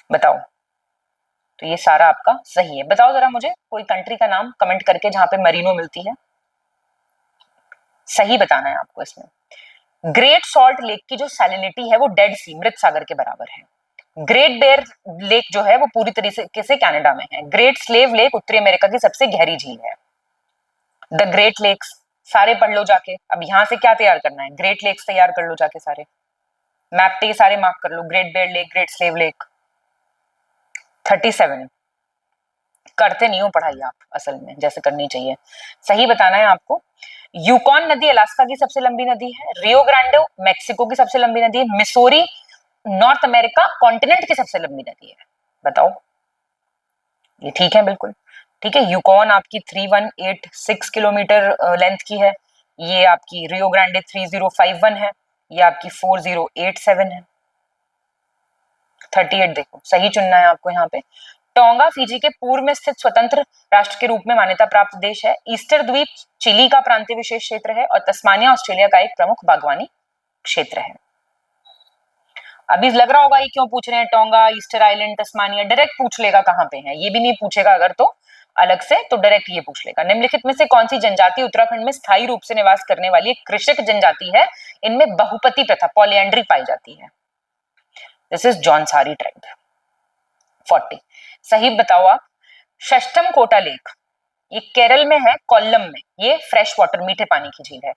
बताओ, तो ये सारा आपका सही है। बताओ जरा मुझे कोई कंट्री का नाम कमेंट करके जहां पे मरीनो मिलती है, सही बताना है आपको इसमें। ग्रेट सॉल्ट लेक की जो सैलिनिटी है वो डेड सी मृत सागर के बराबर है। ग्रेट बेयर लेक जो है वो पूरी तरीके से कनाडा में है। ग्रेट स्लेव लेक उत्तरी अमेरिका की सबसे गहरी झील है। द ग्रेट लेक्स सारे पढ़ लो जाके। अब यहां से क्या तैयार करना है, ग्रेट लेक्स तैयार कर लो जाके, सारे मैप पे सारे मार्क कर लो। Great bear lake, great slave lake. 37 करते नहीं हो पढ़ाई आप असल में जैसे करनी चाहिए, सही बताना है आपको। यूकॉन नदी अलास्का की सबसे लंबी नदी है। रियो ग्रांडे मेक्सिको की सबसे लंबी नदी है। मिसोरी नॉर्थ अमेरिका कॉन्टिनेंट की सबसे लंबी नदी है। बताओ, ये ठीक है, बिल्कुल ठीक है। यूकॉन आपकी 3186 किलोमीटर लेंथ की है। ये आपकी रियो ग्रांडे 3051 है। ये आपकी 4087 है। 38 देखो, सही चुनना है आपको यहाँ पे। टोंगा फिजी के पूर्व में स्थित स्वतंत्र राष्ट्र के रूप में मान्यता प्राप्त देश है। ईस्टर द्वीप चिली का प्रांतीय विशेष क्षेत्र है। और तस्मानिया ऑस्ट्रेलिया का एक प्रमुख बागवानी क्षेत्र है। अभी लग रहा होगा ये क्यों पूछ रहे हैं, tonga, Easter island, Tasmania, direct पूछ लेगा कहाँ पे है, ये भी नहीं पूछेगा अगर तो अलग से, तो डायरेक्ट ये पूछ लेगा। निम्नलिखित में से कौन सी जनजाति उत्तराखंड में स्थायी रूप से निवास करने वाली एक कृषक जनजाति है? इनमें बहुपति प्रथा पॉलिएंड्री पाई जाती है। This is जॉनसारी tribe. 40 सही बताओ आप। षष्ठम कोटा लेक ये केरल में है, कोल्लम में। ये फ्रेश वाटर मीठे पानी की झील है।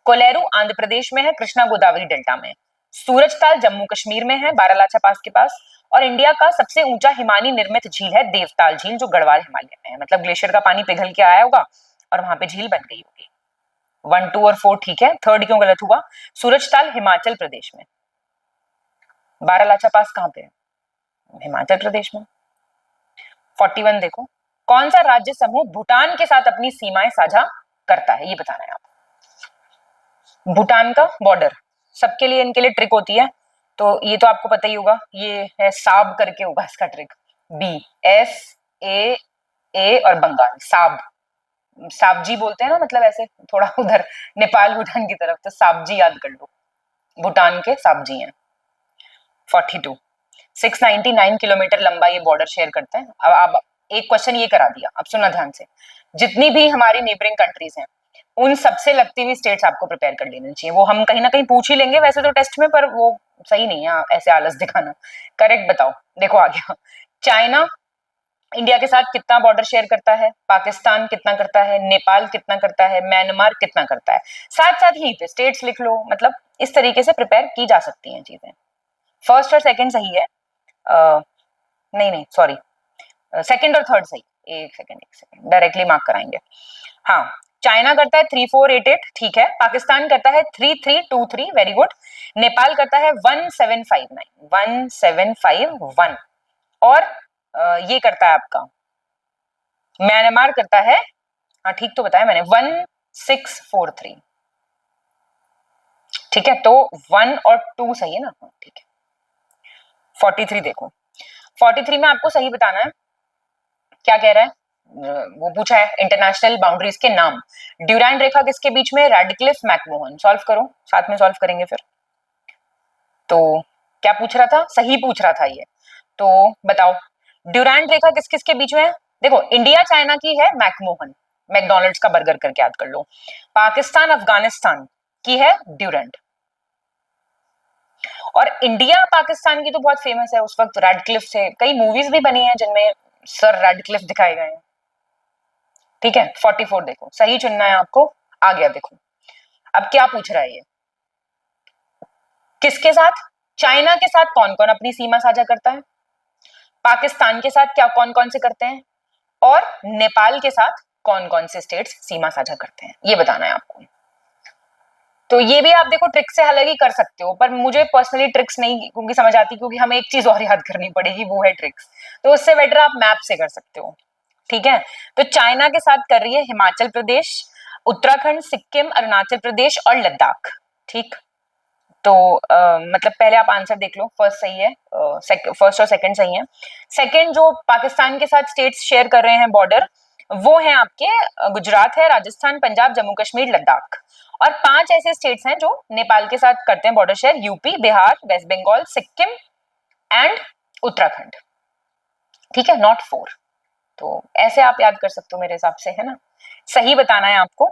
कोलेरू आंध्र प्रदेश में है, कृष्णा गोदावरी डेल्टा में। सूरजताल जम्मू कश्मीर में है, बारालाचा पास के पास। और इंडिया का सबसे ऊंचा हिमानी निर्मित झील है देवताल झील, जो गढ़वाल हिमालय में है। मतलब ग्लेशियर का पानी पिघल के आया होगा और वहां पे झील बन गई होगी। 1, 2 और 4 ठीक है, थर्ड क्यों गलत हुआ? सूरजताल हिमाचल प्रदेश में, बारालाचा पास कहां पे है? हिमाचल प्रदेश में। 41 देखो, कौन सा राज्य समूह भूटान के साथ अपनी सीमाएं साझा करता है, ये बताना है आपको। भूटान का बॉर्डर सबके लिए, इनके लिए ट्रिक होती है, तो ये तो आपको पता ही होगा, ये है साब करके होगा इसका ट्रिक। BSAA और बंगाल, साब, साबजी बोलते हैं ना, मतलब ऐसे थोड़ा उधर नेपाल भूटान की तरफ, तो साबजी याद कर लो, भूटान के साबजी हैं। 42 699 किलोमीटर लंबा ये बॉर्डर शेयर करते हैं। अब एक क्वेश्चन ये करा दिया, अब सुनना ध्यान से। जितनी भी हमारी नेबरिंग कंट्रीज हैं उन सबसे लगती हुई स्टेट्स आपको प्रिपेयर कर लेनी चाहिए। वो हम कहीं ना कहीं पूछ ही लेंगे वैसे तो टेस्ट में, पर वो सही नहीं है ऐसे आलस दिखाना। करेक्ट बताओ, देखो आ गया। चाइना इंडिया के साथ कितना बॉर्डर शेयर करता है? पाकिस्तान कितना करता है? नेपाल कितना करता है? म्यांमार कितना करता है? साथ साथ यहीं पे स्टेट्स लिख लो, मतलब इस तरीके से प्रिपेयर की जा सकती हैं चीजें। फर्स्ट और सेकंड सही है, नहीं सॉरी, सेकंड और थर्ड सही। एक सेकंड डायरेक्टली मार्क कराएंगे। हाँ, चाइना करता है 3488, ठीक है। पाकिस्तान करता है 3323, वेरी गुड। नेपाल करता है 1751। और ये करता है आपका म्यांमार करता है, हाँ ठीक तो बताया मैंने, 1643, ठीक है। तो 1 और 2 सही है ना, ठीक है। 43 देखो, 43 में आपको सही बताना है, क्या कह रहा है, वो पूछा है इंटरनेशनल बाउंड्रीज के नाम। ड्यूरैंड रेखा किसके बीच में? Radcliffe McMahon. सॉल्व करो, साथ में सॉल्व करेंगे फिर। तो क्या पूछ रहा था? सही पूछ रहा था ये, तो बताओ ड्यूरैंड रेखा किस किस के बीच में है? देखो, इंडिया चाइना की है मैकमोहन, मैकडॉनल्ड्स का बर्गर करके याद कर लो। पाकिस्तान अफगानिस्तान की है ड्यूरैंड। और इंडिया पाकिस्तान की तो बहुत फेमस है, उस वक्त रैडक्लिफ से कई मूवीज भी बनी है जिनमें सर रैडक्लिफ दिखाए गए हैं, ठीक है। 44 देखो, सही चुनना है आपको। आ गया देखो, अब क्या पूछ रहा है ये, किसके साथ? चाइना के साथ कौन कौन अपनी सीमा साझा करता है? पाकिस्तान के साथ क्या कौन कौन से करते हैं? और नेपाल के साथ कौन कौन से स्टेट्स सीमा साझा करते हैं, ये बताना है आपको। तो ये भी आप देखो ट्रिक से हालांकि कर सकते हो, पर मुझे पर्सनली ट्रिक्स नहीं क्योंकि समझ आती, क्योंकि हमें एक चीज और याद करनी पड़ेगी, वो है ट्रिक्स। तो उससे बेटर आप मैप से कर सकते हो, ठीक है। तो चाइना के साथ कर रही है हिमाचल प्रदेश, उत्तराखंड, सिक्किम, अरुणाचल प्रदेश और लद्दाख। ठीक, तो मतलब पहले आप आंसर देख लो, फर्स्ट सही है, फर्स्ट और सेकंड सही है। सेकंड जो पाकिस्तान के साथ स्टेट्स शेयर कर रहे हैं बॉर्डर, वो हैं आपके गुजरात है, राजस्थान, पंजाब, जम्मू कश्मीर, लद्दाख। और 5 ऐसे स्टेट्स हैं जो नेपाल के साथ करते हैं border share, UP, Bihar, West Bengal, Sikkim and Uttarakhand. ठीक है, नॉट 4। तो ऐसे आप याद कर सकते हो मेरे हिसाब से, है ना। सही बताना है आपको।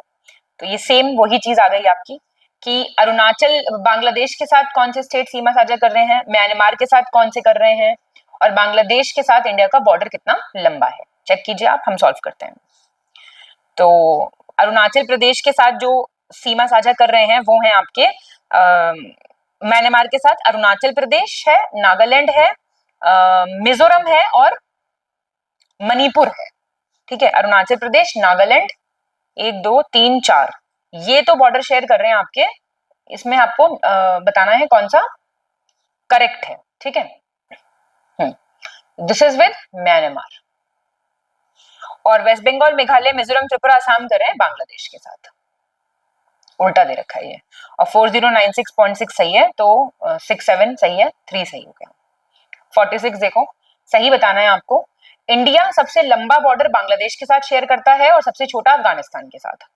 तो ये सेम वही चीज आ गई आपकी कि अरुणाचल बांग्लादेश के साथ कौन से स्टेट सीमा साझा कर रहे हैं, म्यांमार के साथ कौन से कर रहे हैं, और बांग्लादेश के साथ इंडिया का बॉर्डर कितना लंबा है। चेक कीजिए आप, हम सॉल्व करते हैं। तो अरुणाचल प्रदेश के साथ जो सीमा साझा कर रहे हैं वो हैं आपके म्यांमार के साथ अरुणाचल प्रदेश है, नागालैंड है, मिजोरम है और मणिपुर है। ठीक है, अरुणाचल प्रदेश, नागालैंड, 1 2 3 4, ये तो बॉर्डर शेयर कर रहे हैं आपके। इसमें आपको बताना है कौन सा करेक्ट है। ठीक है, दिस इज विद म्यांमार। और वेस्ट बंगाल, मेघालय, मिजोरम, त्रिपुरा, असम कर रहे हैं बांग्लादेश के साथ। उल्टा दे रखा है ये। और 4096.6 सही है, तो 67 सही है, 3 सही हो गया। 46 देखो, सही बताना है आपको। इंडिया सबसे लंबा बॉर्डर बांग्लादेश के साथ शेयर करता है और सबसे छोटा अफगानिस्तान के साथ।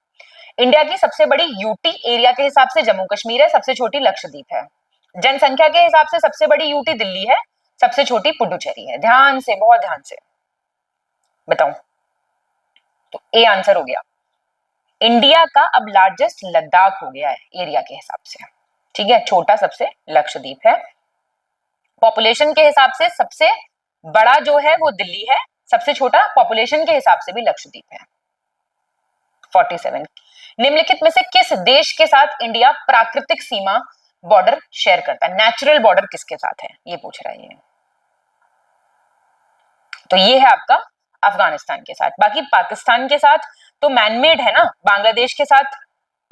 इंडिया की सबसे बड़ी यूटी एरिया के हिसाब से जम्मू कश्मीर है, सबसे छोटी लक्षद्वीप है। जनसंख्या के हिसाब से सबसे बड़ी यूटी दिल्ली है, सबसे छोटी पुडुचेरी है। ध्यान से, बहुत ध्यान से बताऊं तो ए आंसर हो गया। इंडिया का अब लार्जेस्ट लद्दाख हो गया है एरिया के हिसाब से। ठीक है, छोटा सबसे लक्षद्वीप है। पॉपुलेशन के हिसाब से सबसे बड़ा जो है वो दिल्ली है, सबसे छोटा पॉपुलेशन के हिसाब से भी लक्षद्वीप है। 47, निम्नलिखित में से किस देश के साथ इंडिया प्राकृतिक सीमा बॉर्डर शेयर करता है, नेचुरल बॉर्डर किसके साथ है, ये पूछ रहा है ये। तो ये है आपका अफगानिस्तान के साथ। बाकी पाकिस्तान के साथ तो मैनमेड है ना, बांग्लादेश के साथ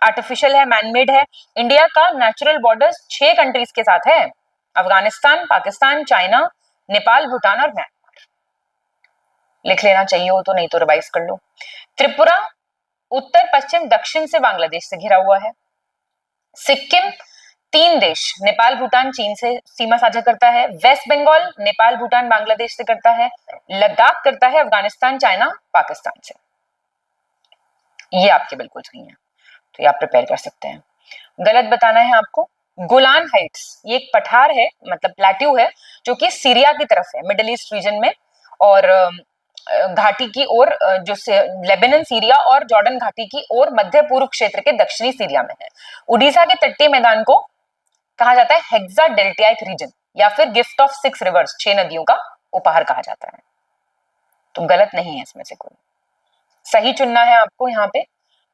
आर्टिफिशियल है, मैनमेड है। इंडिया का नेचुरल बॉर्डर 6 कंट्रीज के साथ है, अफगानिस्तान, पाकिस्तान, चाइना, नेपाल, भूटान और म्यांमार। लिख लेना चाहिए हो तो, नहीं तो रिवाइज कर लो। त्रिपुरा उत्तर, पश्चिम, दक्षिण से बांग्लादेश से घिरा हुआ है। सिक्किम 3 देश, नेपाल, भूटान, चीन से सीमा साझा करता है। वेस्ट बंगाल नेपाल, भूटान, बांग्लादेश से करता है। लद्दाख करता है अफगानिस्तान, चाइना, पाकिस्तान से। ये आपके बिल्कुल सही है, तो ये आप प्रिपेयर कर सकते हैं। गलत बताना है आपको। गोलान हाइट्स ये एक पठार है, मतलब प्लेट्यू है, जो कि सीरिया की तरफ है, मिडिल ईस्ट रीजन में, और घाटी की ओर, जो लेबनान, सीरिया और जॉर्डन घाटी की ओर मध्य पूर्व क्षेत्र के दक्षिणी सीरिया में है। उड़ीसा के तटीय मैदान को कहा जाता है हेक्सा डेल्टियाइक रीजन, या फिर गिफ्ट ऑफ 6 रिवर्स, 6 नदियों का उपहार कहा जाता है। तो गलत नहीं है इसमें से कोई, सही चुनना है आपको यहाँ पे।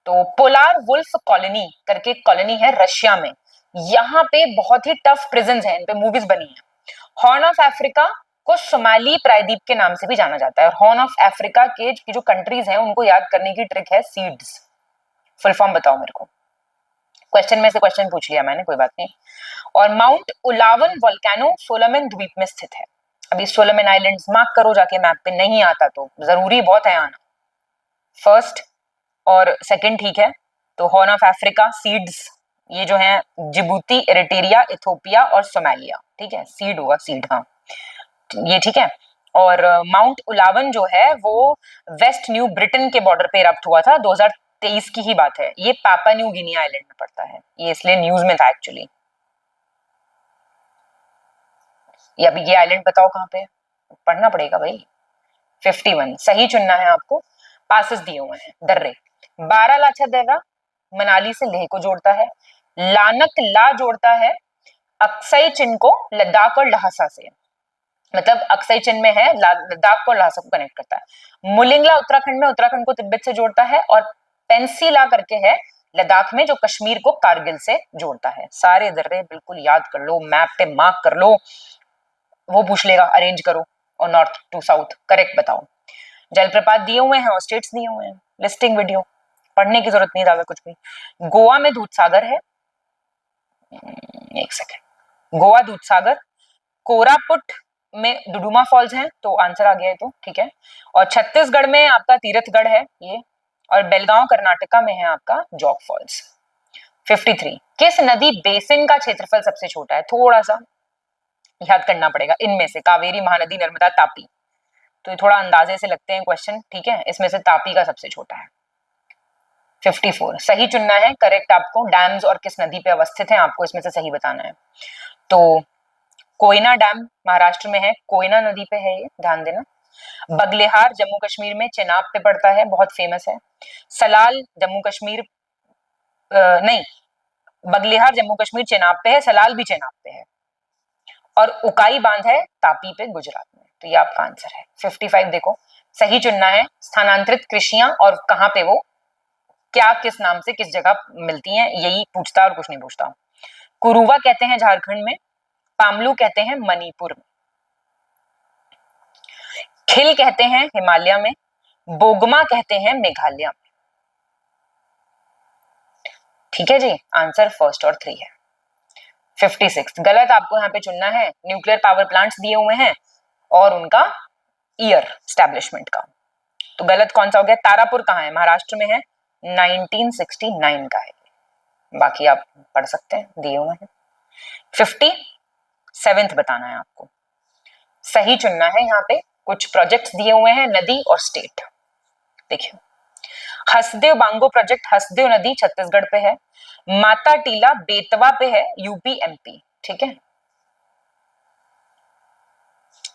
तो पोलार वुल्फ कॉलोनी करके कॉलोनी है रशिया में, यहाँ पे बहुत ही टफ प्रिजन्स हैं, इन पे मूवीज बनी है। हॉर्न ऑफ अफ्रीका को सोमाली प्रायद्वीप के नाम से भी जाना जाता है। हॉर्न ऑफ अफ्रीका के जो कंट्रीज हैं उनको याद करने की ट्रिक है सीड्स। फुल फॉर्म बताओ मेरे को, क्वेश्चन में से क्वेश्चन पूछ लिया मैंने, कोई बात नहीं। और माउंट उलावन वोल्केनो सोलोमन द्वीप में स्थित है। अभी सोलोमन आइलैंड्स मार्क करो जाके मैप पे, नहीं आता तो जरूरी बहुत है आना। फर्स्ट और सेकंड ठीक है, तो हॉर्न ऑफ अफ्रीका, सीड्स, ये जो है जिबूती, एरिट्रिया, इथोपिया और सोमालिया। ठीक है, सीड होगा, सीड, हाँ ये ठीक है। और माउंट उलावन जो है वो वेस्ट न्यू ब्रिटेन के बॉर्डर पे इरप्ट हुआ था, 2023 की ही बात है। ये पापा न्यू गिनी आइलैंड में पड़ता है, ये इसलिए न्यूज में था एक्चुअली। ये अभी ये आइलैंड बताओ कहाँ पे, पढ़ना पड़ेगा भाई। 51 सही चुनना है आपको। पासेस दिए हुए हैं, दर्रे, बारालाचा दर्रा मनाली से लेह को जोड़ता है। लानक ला जोड़ता है अक्सई चिन को लद्दाख और लहासा से, मतलब अक्सई चिन में है, लद्दाख को लहासा को कनेक्ट करता है। मुलिंगला उत्तराखंड में उत्तराखंड को तिब्बत से जोड़ता है। और पेंसीला करके है लद्दाख में, जो कश्मीर को कारगिल से जोड़ता है। सारे दर्रे बिल्कुल याद कर लो, मैप पे मार्क कर लो, वो पूछ लेगा अरेंज करो और नॉर्थ टू साउथ करेक्ट बताओ। जलप्रपात दिए हुए हैं और स्टेट्स दिए हुए हैं, लिस्टिंग वीडियो, पढ़ने की जरूरत नहीं ज्यादा कुछ भी। गोवा में दूधसागर है, एक सेकेंड, गोवा दूधसागर। कोरापुट में डुडुमा फॉल्स हैं, तो आंसर आ गया है, तो ठीक है। और छत्तीसगढ़ में आपका तीरथगढ़ है ये, और बेलगांव कर्नाटका में है आपका जॉग फॉल्स। 53 किस नदी बेसिन का क्षेत्रफल सबसे छोटा है? थोड़ा सा याद करना पड़ेगा इनमें से, कावेरी, महानदी, नर्मदा, तापी। तो ये थोड़ा अंदाजे से लगते हैं क्वेश्चन, ठीक है। इसमें से तापी का सबसे छोटा है। 54 सही चुनना है, करेक्ट आपको। डैम्स और किस नदी पे अवस्थित है आपको इसमें से सही बताना है। तो कोयना डैम महाराष्ट्र में है, कोयना नदी पे है ये, ध्यान देना। बगलेहार जम्मू कश्मीर में चेनाब पे पड़ता है, बहुत फेमस है। सलाल जम्मू कश्मीर नहीं, बगलेहार जम्मू कश्मीर चेनाब पे है, सलाल भी चेनाब पे है। और उकाई बांध है तापी पे गुजरात में। तो ये आपका आंसर है। 55 देखो सही चुनना है। स्थानांतरित कृषियां और कहां पे वो क्या किस नाम से किस जगह मिलती हैं, यही पूछता और कुछ नहीं पूछता। कुरुवा कहते हैं झारखंड में, पामलू कहते हैं मणिपुर में, खिल कहते हैं हिमालय में, बोगमा कहते हैं मेघालय में। ठीक है जी, आंसर फर्स्ट और 3 है। 56 गलत आपको यहाँ पे चुनना है। न्यूक्लियर पावर प्लांट्स दिए हुए हैं और उनका ईयर एस्टैब्लिशमेंट का। तो गलत कौन सा हो गया? तारापुर कहाँ है? महाराष्ट्र में है, 1969 का है। बाकी आप पढ़ सकते हैं, दिए हुए हैं। 57 बताना है आपको, सही चुनना है। यहाँ पे कुछ प्रोजेक्ट्स दिए हुए हैं, नदी और स्टेट। देखिए, हसदेव बांगो प्रोजेक्ट हसदेव नदी छत्तीसगढ़ पे है, माता टीला बेतवा पे है, यूपी एमपी। ठीक है,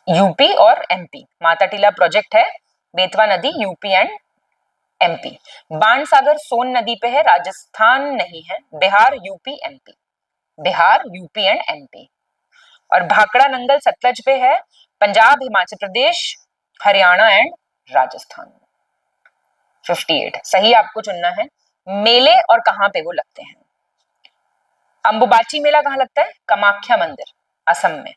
यूपी और एमपी, माता टीला प्रोजेक्ट है, बेतवा नदी यूपी एंड एमपी। बाणसागर सोन नदी पे है, राजस्थान नहीं है, Bihar UP MP, Bihar UP and MP. और भाखड़ा नंगल सतलज पे है, पंजाब, हिमाचल प्रदेश, हरियाणा एंड राजस्थान। 58 सही आपको चुनना है। मेले और कहां पे वो लगते हैं? अंबुबाची मेला कहां लगता है? कामाख्या मंदिर, असम में।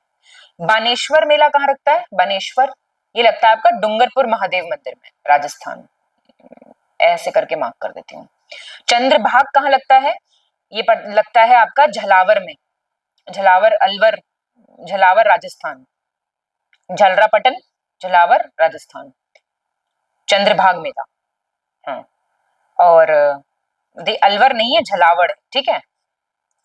बानेश्वर मेला कहां लगता है? बानेश्वर ये लगता है आपका डूंगरपुर महादेव मंदिर में, राजस्थान। ऐसे करके मार्क कर देती हूँ। चंद्रभाग कहां लगता है? ये लगता है आपका झलावर में, झलावर अलवर, झलावर राजस्थान, झलरापटन झलावर राजस्थान, चंद्रभाग मेला। हाँ, और अलवर नहीं है, झलावर है, ठीक है।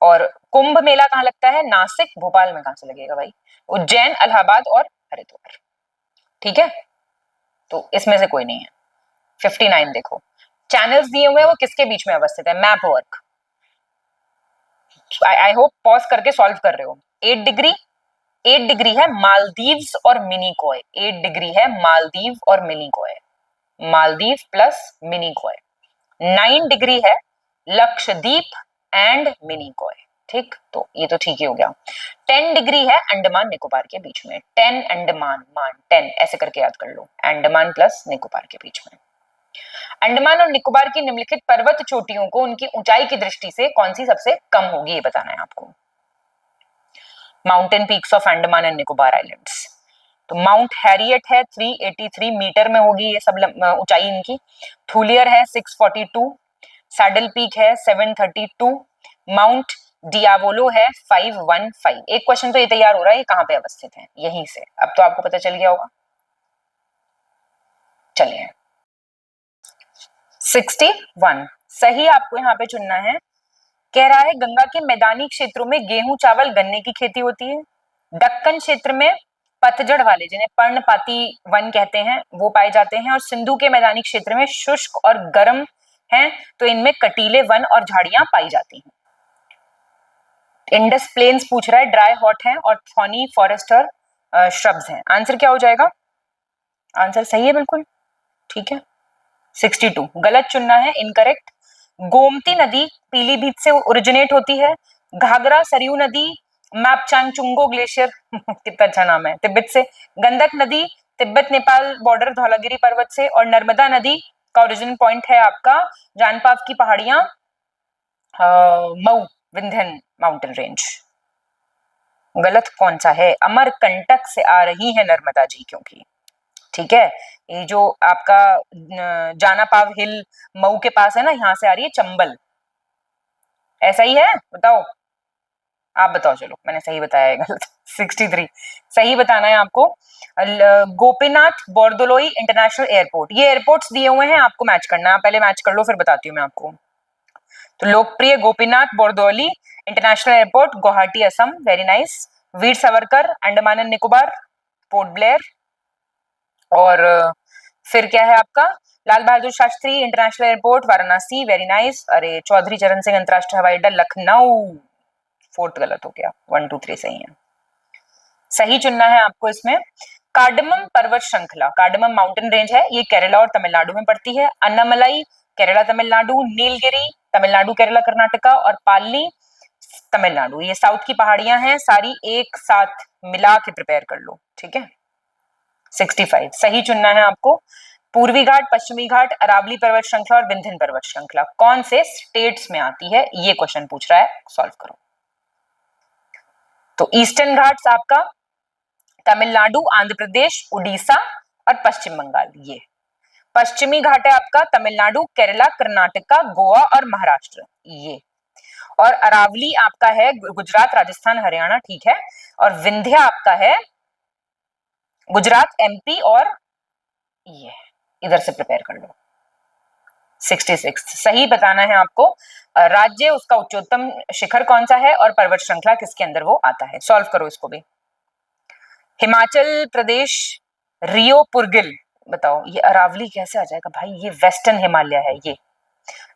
और कुंभ मेला कहां लगता है? नासिक, भोपाल में कहां से लगेगा भाई? उज्जैन, इलाहाबाद और हरिद्वार। ठीक है, तो इसमें से कोई नहीं है। 59 देखो, चैनल्स दिए हुए हैं, वो किसके बीच में अवस्थित है? Map work. I hope pause करके सॉल्व कर रहे हो। 8 डिग्री, 8 डिग्री है मालदीव्स और मिनिकॉय, 8 डिग्री है मालदीव और मिनिकॉय, मालदीव प्लस मिनिकॉय। 9 डिग्री है लक्षद्वीप एंड मिनिकॉय। ठीक, तो ये तो ठीक ही हो गया। 10 डिग्री है अंडमान निकोबार के बीच में, 10 अंडमान, मान 10 ऐसे करके याद कर लो, अंडमान प्लस निकोबार के बीच में। अंडमान और निकोबार की निम्नलिखित पर्वत चोटियों को उनकी ऊंचाई की दृष्टि से कौन सी सबसे कम होगी, ये बताना है आपको। Mountain peaks of Andaman and Nicobar islands. तो माउंट हैरियट है 383 मीटर में होगी ये सब ऊंचाई इनकी। थूलियर है 642, सैडल पीक है 732, माउंट डियावोलो है 515। एक क्वेश्चन तो ये तैयार हो रहा है, ये कहां पे अवस्थित है? यहीं से। अब तो आपको पता चल गया होगा। चलिए, 61 सही आपको यहाँ पे चुनना है। कह रहा है गंगा के मैदानी क्षेत्रों में गेहूं, चावल, गन्ने की खेती होती है। दक्कन क्षेत्र में पतझड़ वाले, जिन्हें पर्णपाती वन कहते हैं, वो पाए जाते हैं। और सिंधु के मैदानी क्षेत्र में शुष्क और गर्म हैं, तो इनमें कटीले वन और झाड़ियां पाई जाती हैं। इंडस प्लेन्स पूछ रहा है, ड्राई हॉट है, और थॉनी फॉरेस्टर श्रब्स हैं। आंसर क्या हो जाएगा? आंसर सही है बिल्कुल, ठीक है। 62 गलत चुनना है, इनकरेक्ट। गोमती नदी पीलीभीत से ओरिजिनेट होती है। घाघरा सरयू नदी मैपचांगचुंगो ग्लेशियर कितना अच्छा नाम है, तिब्बत से। गंडक नदी तिब्बत नेपाल बॉर्डर धौलागिरी पर्वत से। और नर्मदा नदी का ओरिजिन पॉइंट है आपका जानपाव की पहाड़ियां, मऊ, विंध्यन माउंटेन रेंज। गलत कौन सा है? अमरकंटक से आ रही है नर्मदा जी, क्योंकि ठीक है, ये जो आपका जानापाव हिल मऊ के पास है ना, यहाँ से आ रही है चंबल। ऐसा ही है, बताओ, आप बताओ। चलो, मैंने सही बताया है, गलत। 63 सही बताना है आपको। गोपीनाथ बोरदोलोई इंटरनेशनल एयरपोर्ट, ये एयरपोर्ट्स दिए हुए हैं, आपको मैच करना है। पहले मैच कर लो, फिर बताती हूँ मैं आपको। तो Lokpriya Gopinath Bordoloi international airport Guwahati Assam, very nice. Veer Savarkar Andaman and Nicobar, Port Blair. और फिर क्या है आपका, Lal Bahadur Shastri international airport Varanasi, very nice. अरे चौधरी चरण सिंह अंतरराष्ट्रीय हवाई अड्डा लखनऊ, फोर्थ गलत हो गया, 1 2 3 सही है। सही चुनना है आपको इसमें। कार्डमम पर्वत श्रृंखला, कार्डमम माउंटेन रेंज है, ये केरला और तमिलनाडु में पड़ती है। अन्नामलाई केरला तमिलनाडु, नीलगिरी तमिलनाडु केरला कर्नाटका, और पाली तमिलनाडु, ये साउथ की पहाड़ियां हैं सारी, एक साथ मिला के प्रिपेयर कर लो, ठीक है। 65 सही चुनना है आपको। पूर्वी घाट, पश्चिमी घाट, अरावली पर्वत श्रृंखला और विंध्यन पर्वत श्रृंखला कौन से स्टेट्स में आती है, ये क्वेश्चन पूछ रहा है, सॉल्व करो। तो ईस्टर्न घाट्स आपका तमिलनाडु, आंध्र प्रदेश, उड़ीसा और पश्चिम बंगाल, ये। पश्चिमी घाट है आपका तमिलनाडु, केरला, कर्नाटका, गोवा और महाराष्ट्र, ये। और अरावली आपका है गुजरात, राजस्थान, हरियाणा, ठीक है। और विंध्या आपका है गुजरात, एमपी और ये, इधर से प्रिपेयर कर लो। 66 सही बताना है आपको। राज्य उसका उच्चतम शिखर कौन सा है और पर्वत श्रृंखला किसके अंदर वो आता है, सॉल्व करो इसको भी। हिमाचल प्रदेश रियो पुरगिल, बताओ ये अरावली कैसे आ जाएगा भाई, ये वेस्टर्न हिमालय है ये।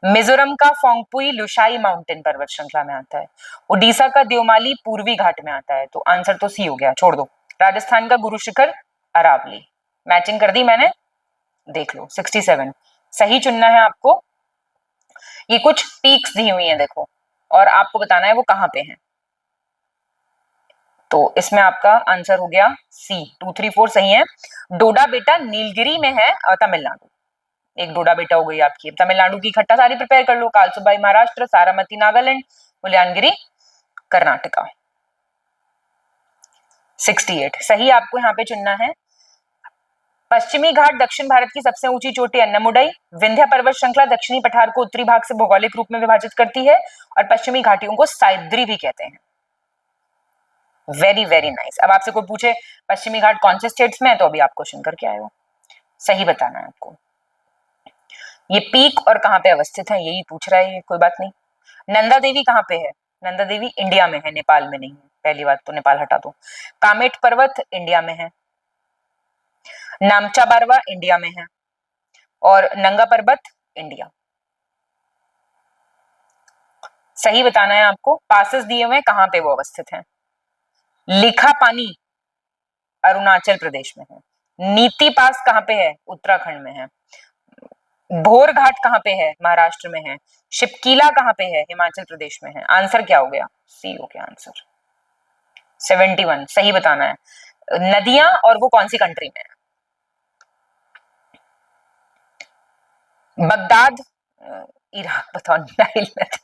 मिजोरम का फोंगपुई लुशाई माउंटेन पर्वत श्रृंखला में आता है। उड़ीसा का देवमाली पूर्वी घाट में आता है, तो आंसर तो सी हो गया, छोड़ दो। राजस्थान का गुरु शिखर अरावली, मैचिंग कर दी मैंने, देख लो। 67 सही चुनना है आपको। ये कुछ पीक्स दी हुई हैं देखो, और आपको बताना है वो कहां पे हैं। तो इसमें आपका आंसर हो गया सी, 2 3 4 सही है। डोडा बेटा नीलगिरी में है और तमिलनाडु, एक डोडा बेटा हो गई आपकी। तमिलनाडु की खट्टा सारी प्रिपेयर कर लो। कालसुबाई महाराष्ट्र, सारामती नागालैंड, मुल्यानगिरी कर्नाटका। 68 सही आपको यहाँ पे चुनना है। पश्चिमी घाट दक्षिण भारत की सबसे ऊंची चोटी अन्नमुडई। विंध्य पर्वत श्रृंखला दक्षिणी पठार को उत्तरी भाग से भौगोलिक रूप में विभाजित करती है, और पश्चिमी घाटियों को साइद्री भी कहते हैं। Very very nice. अब आपसे कोई पूछे पश्चिमी घाट कौन से स्टेट्स में है, तो अभी आप क्वेश्चन करके आए हो, सही बताना है आपको। ये पीक और कहाँ पे अवस्थित है यही पूछ रहा है ये, कोई बात नहीं। नंदा देवी कहाँ पे है, नंदा देवी इंडिया में है, नेपाल में नहीं है, पहली बात तो नेपाल हटा दो। कामेट पर्वत इंडिया में है। नामचा बारवा इंडिया में है, और नंगा पर्वत इंडिया। सही बताना है आपको। पासेस दिए हुए कहां पे वो अवस्थित हैं। लिखा पानी अरुणाचल प्रदेश में है। नीति पास कहां पे है, उत्तराखंड में है। भोर घाट कहां पे है, महाराष्ट्र में है। शिपकीला कहां पे है, हिमाचल प्रदेश में है। आंसर क्या हो गया, सी हो गया आंसर। 71 सही बताना है। नदियां और वो कौन सी कंट्री में है। बगदाद इराक, बताओ। नाइल नदी,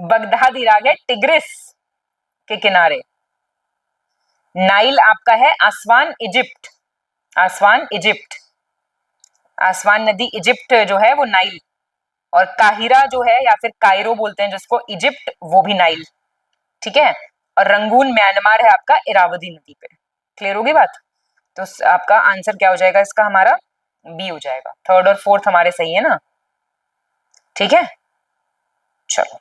बगदाद इराक है, टिग्रिस के किनारे। नाइल आपका है आसवान इजिप्ट, आसवान इजिप्ट। आसवान नदी इजिप्ट जो है वो नाइल, और काहिरा जो है या फिर कायरो बोलते हैं जिसको, इजिप्ट, वो भी नाइल, ठीक है। और रंगून म्यांमार है आपका, इरावदी नदी पे। क्लियर होगी बात। तो आपका आंसर क्या हो जाएगा इसका, हमारा बी हो जाएगा। थर्ड और फोर्थ हमारे सही है ना, ठीक है। चलो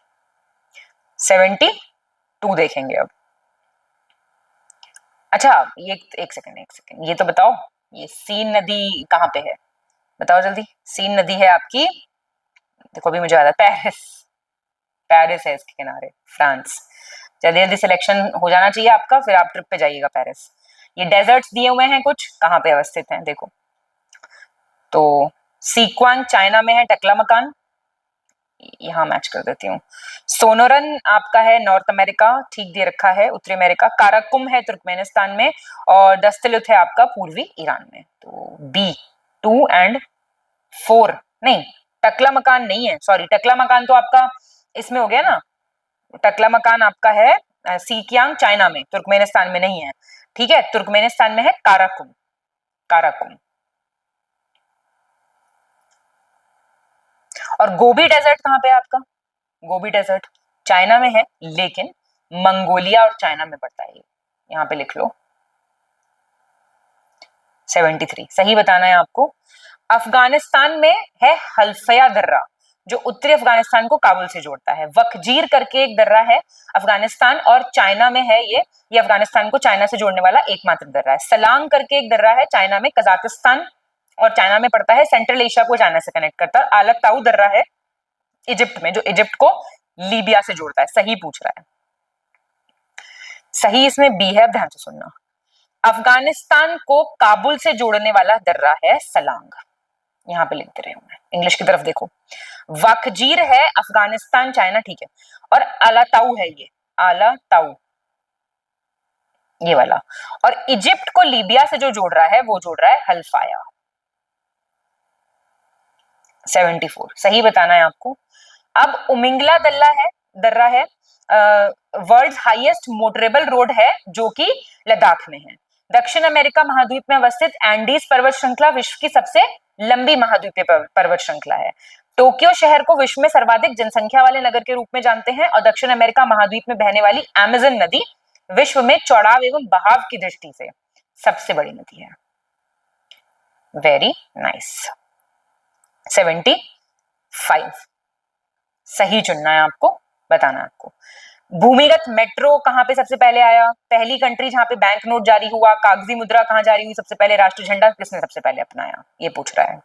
72 देखेंगे अब। अच्छा ये एक सेकंड, ये तो बताओ, ये सीन नदी कहाँ पे है, बताओ जल्दी। सीन नदी है आपकी, देखो अभी मुझे याद है, पेरिस, पेरिस है इसके किनारे, फ्रांस। जल्दी जल्दी सिलेक्शन हो जाना चाहिए आपका, फिर आप ट्रिप पे जाइएगा पेरिस। ये डेजर्ट्स दिए हुए हैं कुछ, कहाँ पे अवस्थित हैं देखो। तो सीक्वांग चाइना में है, टकला मकान, यहाँ मैच कर देती हूँ। सोनोरन आपका है नॉर्थ अमेरिका, ठीक दे रखा है, उत्तरी अमेरिका। काराकुम है तुर्कमेनिस्तान में, और दस्तलुत है आपका पूर्वी ईरान में। तो बी 2 एंड 4 नहीं, टकला मकान नहीं है, सॉरी, टकला मकान तो आपका इसमें हो गया ना। टकला मकान आपका है सीकियांग चाइना में, तुर्कमेनिस्तान में नहीं है, ठीक है। तुर्कमेनिस्तान में है काराकुम, काराकुम। और गोबी डेजर्ट कहाँ पे है आपका, गोबी डेजर्ट चाइना में है, लेकिन मंगोलिया और चाइना में पड़ता है, यहाँ पे लिख लो। 73 सही बताना है आपको। अफगानिस्तान में है हल्फया दर्रा, जो उत्तरी अफगानिस्तान को काबुल से जोड़ता है। वखजीर करके एक दर्रा है, अफगानिस्तान और चाइना में है ये अफगानिस्तान को चाइना से जोड़ने वाला एकमात्र दर्रा है। सलांग करके एक दर्रा है, चाइना में, कजाकिस्तान और चाइना में पड़ता है, सेंट्रल एशिया को चाइना से कनेक्ट करता है। आलत ताऊ दर्रा है इजिप्ट में, जो इजिप्ट को लीबिया से जोड़ता है। सही पूछ रहा है, सही इसमें बी है, ध्यान से सुनना। अफगानिस्तान को काबुल से जोड़ने वाला दर्रा है सलांग, यहां पे लिख दे रही हूं मैं, इंग्लिश की तरफ देखो। वखजीर है अफगानिस्तान चाइना, ठीक है, और अलाताऊ है ये, अलाताऊ ये वाला, और इजिप्ट को लीबिया से जो जोड़ रहा है वो जोड़ रहा है हल्फाया। 74 सही बताना है आपको। अब उमिंगला दर्रा है वर्ल्ड्स हाईएस्ट मोटरेबल रोड है, जो कि लद्दाख में है। दक्षिण अमेरिका महाद्वीप में अवस्थित एंडीज पर्वत श्रृंखला विश्व की सबसे लंबी महाद्वीपीय पर्वत श्रृंखला है। टोक्यो शहर को विश्व में सर्वाधिक जनसंख्या वाले नगर के रूप में जानते हैं, और दक्षिण अमेरिका महाद्वीप में बहने वाली अमेज़न नदी विश्व में चौड़ाव एवं बहाव की दृष्टि से सबसे बड़ी नदी है। Very nice. 75 सही चुनना है आपको, बताना है आपको। भूमिगत मेट्रो कहां पे सबसे पहले आया, पहली कंट्री जहां पे बैंक नोट जारी हुआ, कागजी मुद्रा कहां जारी हुई सबसे पहले, राष्ट्रीय झंडा किसने सबसे पहले अपनाया, ये पूछ रहा है।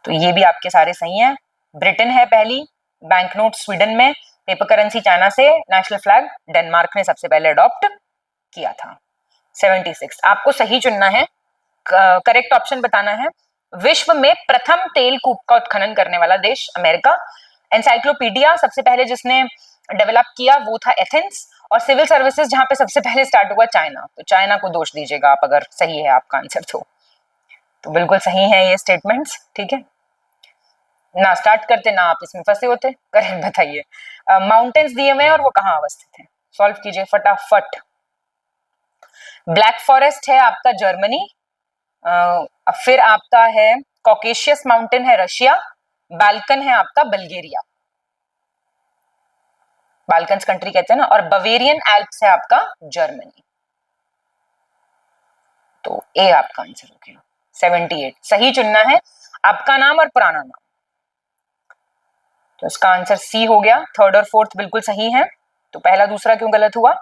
तो ये भी आपके सारे सही हैं। ब्रिटेन है पहली, बैंक नोट स्वीडन में, पेपर करेंसी चाइना से, नेशनल फ्लैग डेनमार्क ने सबसे पहले अडॉप्ट किया था। 76 आपको सही चुनना है, करेक्ट ऑप्शन बताना है। विश्व में प्रथम तेल कूप का उत्खनन करने वाला देश अमेरिका। एनसाइक्लोपीडिया सबसे पहले जिसने डेवलप किया वो था एथेंस, और सिविल सर्विसेज जहां पे सबसे पहले स्टार्ट हुआ चाइना, तो चाइना को दोष दीजिएगा आप अगर सही है आपका आंसर तो बिल्कुल सही है ये स्टेटमेंट्स, ठीक है ना। स्टार्ट करते ना आप इसमें फंसे होते। करेक्ट बताइए। माउंटेन्स दिए हुए हैं और वो कहाँ अवस्थित है, सॉल्व कीजिए फटाफट। ब्लैक फॉरेस्ट है आपका जर्मनी, फिर आपका है कॉकेशियस माउंटेन है रशिया, बाल्कन है आपका बल्गेरिया, बाल्कन्स कंट्री कहते हैं ना, और बवेरियन एल्प्स है आपका जर्मनी। तो ए आपका आंसर हो गया। 78 सही चुनना है, आपका नाम और पुराना नाम। तो इसका आंसर सी हो गया। थर्ड और फोर्थ बिल्कुल सही है, तो पहला दूसरा क्यों गलत हुआ।